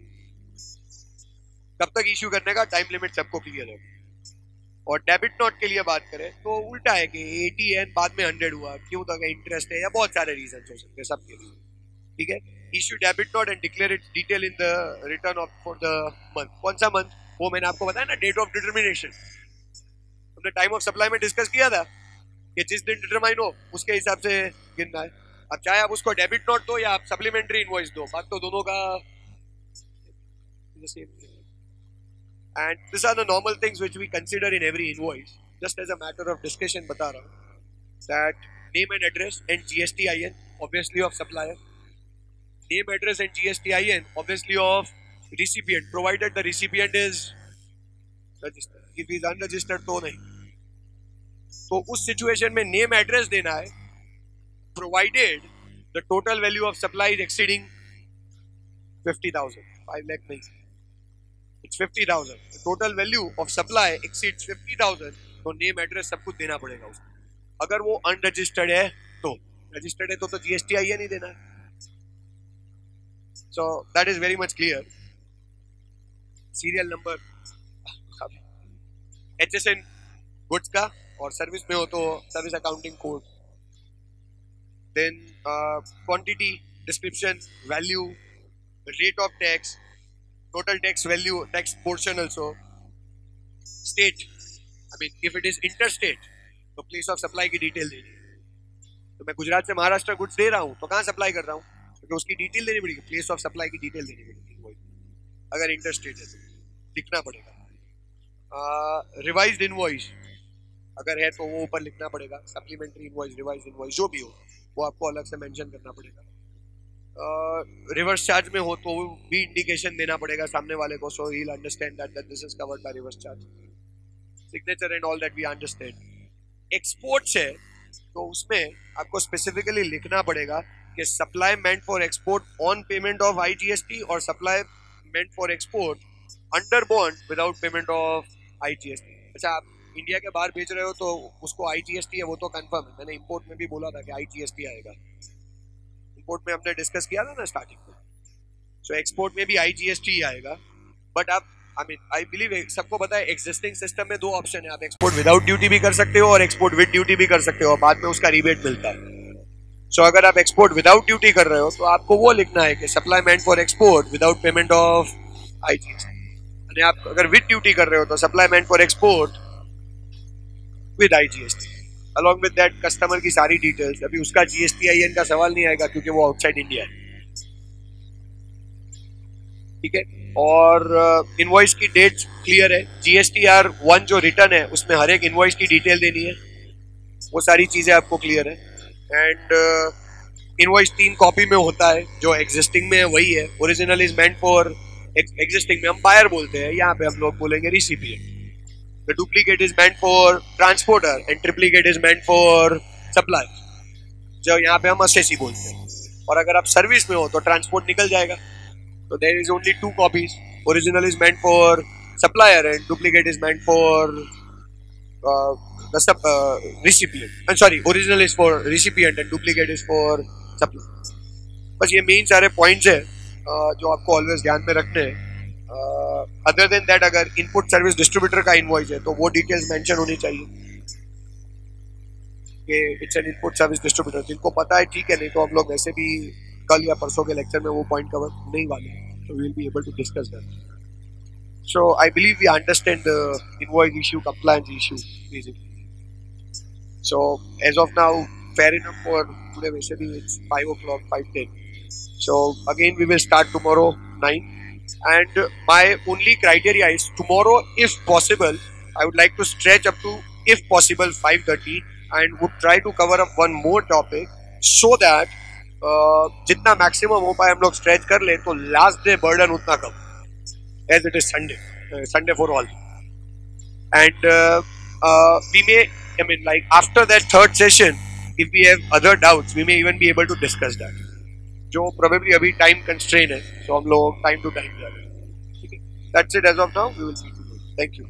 कब तक इशू करने का टाइम लिमिट सबको क्लियर है. और डेबिट नोट के लिए बात करें तो उल्टा है कि 80 है बाद में 100 हुआ, क्यों, तो इंटरेस्ट है या बहुत सारे रीजन हो सकते हैं सबके लिए. ठीक है, issue debit note and declare it detail in the return of for the month. कौन सा मंथ, वो मैंने आपको बताया ना, डेट ऑफ डिटर्मिनेशन. हमने टाइम ऑफ सप्लाई में डिस्कस किया था कि जिस दिन डिटरमाइन हो उसके हिसाब से गिनना है. अब चाहे आप उसको डेबिट नोट दो या आप सप्लीमेंट्री इनवॉइस दो, बात तो दोनों का. And this are the normal things which we consider in every invoice, just as a matter of discussion बता रहा हूं. That name and address and GSTIN obviously of supplier, name address and GSTIN obviously of recipient, provided the recipient is registered. If is unregistered तो नहीं. तो उस सिचुएशन में नेम एड्रेस देना है, provided the total value of supply is exceeding 50,000. 5 lakh नहीं, it's 50,000. Total value of supply exceeds 50,000, तो नेम एड्रेस सब कुछ देना पड़ेगा उसको. अगर वो अनरजिस्टर्ड है तो, रजिस्टर्ड है तो जीएसटीआईएन ही देना है. So that is very much clear. Serial number HSN goods का, और सर्विस में हो तो service accounting code. Then quantity, description, value, rate of tax, total tax value, tax portion also, state. I mean if it is inter state तो प्लेस ऑफ सप्लाई की डिटेल देनी है। तो मैं गुजरात से महाराष्ट्र गुड्स दे रहा हूँ तो कहाँ सप्लाई कर रहा हूँ, क्योंकि उसकी डिटेल देनी पड़ेगी, प्लेस ऑफ सप्लाई की डिटेल देनी पड़ेगी। अगर इंटरस्टेट है तो लिखना पड़ेगा। रिवाइज्ड इनवॉइस अगर है तो वो ऊपर लिखना पड़ेगा, सप्लीमेंट्री इनवॉइस, रिवाइज्ड इनवॉइस जो भी हो वो आपको अलग से मेंशन करना पड़ेगा। रिवर्स चार्ज में हो तो भी इंडिकेशन देना पड़ेगा सामने वाले को, so he will understand that this is covered by reverse charge. Signature and all that we understand. Exports है तो उसमें आपको स्पेसिफिकली लिखना पड़ेगा कि supply meant for export on payment of IGST और supply meant for export under bond without payment of IGST। अच्छा, आप इंडिया के बाहर बेच रहे हो तो उसको IGST है वो तो कंफर्म है, मैंने इंपोर्ट में भी बोला था कि IGST आएगा, इंपोर्ट में हमने डिस्कस किया था ना स्टार्टिंग में। सो एक्सपोर्ट में भी IGST ही आएगा, बट आप आई बिलीव सबको पता है एग्जिस्टिंग सिस्टम में दो ऑप्शन है, आप एक्सपोर्ट विदाउट ड्यूटी भी कर सकते हो और एक्सपोर्ट विद ड्यूटी भी कर सकते हो, और बाद में उसका रिबेट मिलता है। सो अगर आप एक्सपोर्ट विदाउट ड्यूटी कर रहे हो तो आपको वो लिखना है कि supply meant for export without payment of IGST, और आप अगर विद ड्यूटी कर रहे हो तो supply meant for export with IGST along with that customer की सारी डिटेल्स। अभी उसका GSTIN का सवाल नहीं आएगा क्योंकि वो आउटसाइड इंडिया है, ठीक है। और इनवॉइस की डेट क्लियर है, GSTR1 जो रिटर्न है उसमें हर एक इनवॉइस की डिटेल देनी है, वो सारी चीजें आपको क्लियर है। एंड इनवॉइस 3 कॉपी में होता है, जो एग्जिस्टिंग में है वही है, original is meant for existing में हम बायर बोलते हैं, यहाँ पे हम लोग बोलेंगे recipient. The duplicate is meant for transporter and triplicate is meant for supplier, जो यहाँ पे हम असेसी बोलते हैं। और अगर आप सर्विस में हो तो ट्रांसपोर्ट निकल जाएगा। So there is only 2 copies. Original is meant for supplier and duplicate is meant for the recipient. I'm sorry, original is for recipient and duplicate is for supplier. बस ये मेन सारे पॉइंट्स है जो आपको ऑलवेज ध्यान में रखने हैं। अदर देन दैट अगर इनपुट सर्विस डिस्ट्रीब्यूटर का इनवॉइस है तो वो डिटेल्स मेंशन होनी चाहिए कि it's an input service distributor. जिनको पता है ठीक है, नहीं तो हम लोग वैसे भी कल या परसों के लेक्चर में वो पॉइंट कवर नहीं वाले, so we will be able to discuss that. So I believe we understand the invoice issue, compliance issue basically. So as of now, fair enough for today. Basically it's 5 o'clock, 5:10. So again we will start tomorrow 9. And my only criteria is tomorrow, if possible, I would like to stretch up to, if possible, 5:30, and would try to cover up one more topic so that जितना मैक्सिमम हो पाए हम लोग स्ट्रेच कर ले, तो लास्ट डे बर्डन उतना कम, as it is Sunday for all. And we may, I mean like after that third session, if we have other doubts we may even be able to discuss that, जो प्रोबेबली अभी टाइम कंस्ट्रेन है, तो हम लोग टाइम टू टाइम जा रहे हैं, ठीक है। That's it as of now, we will see you. Thank you.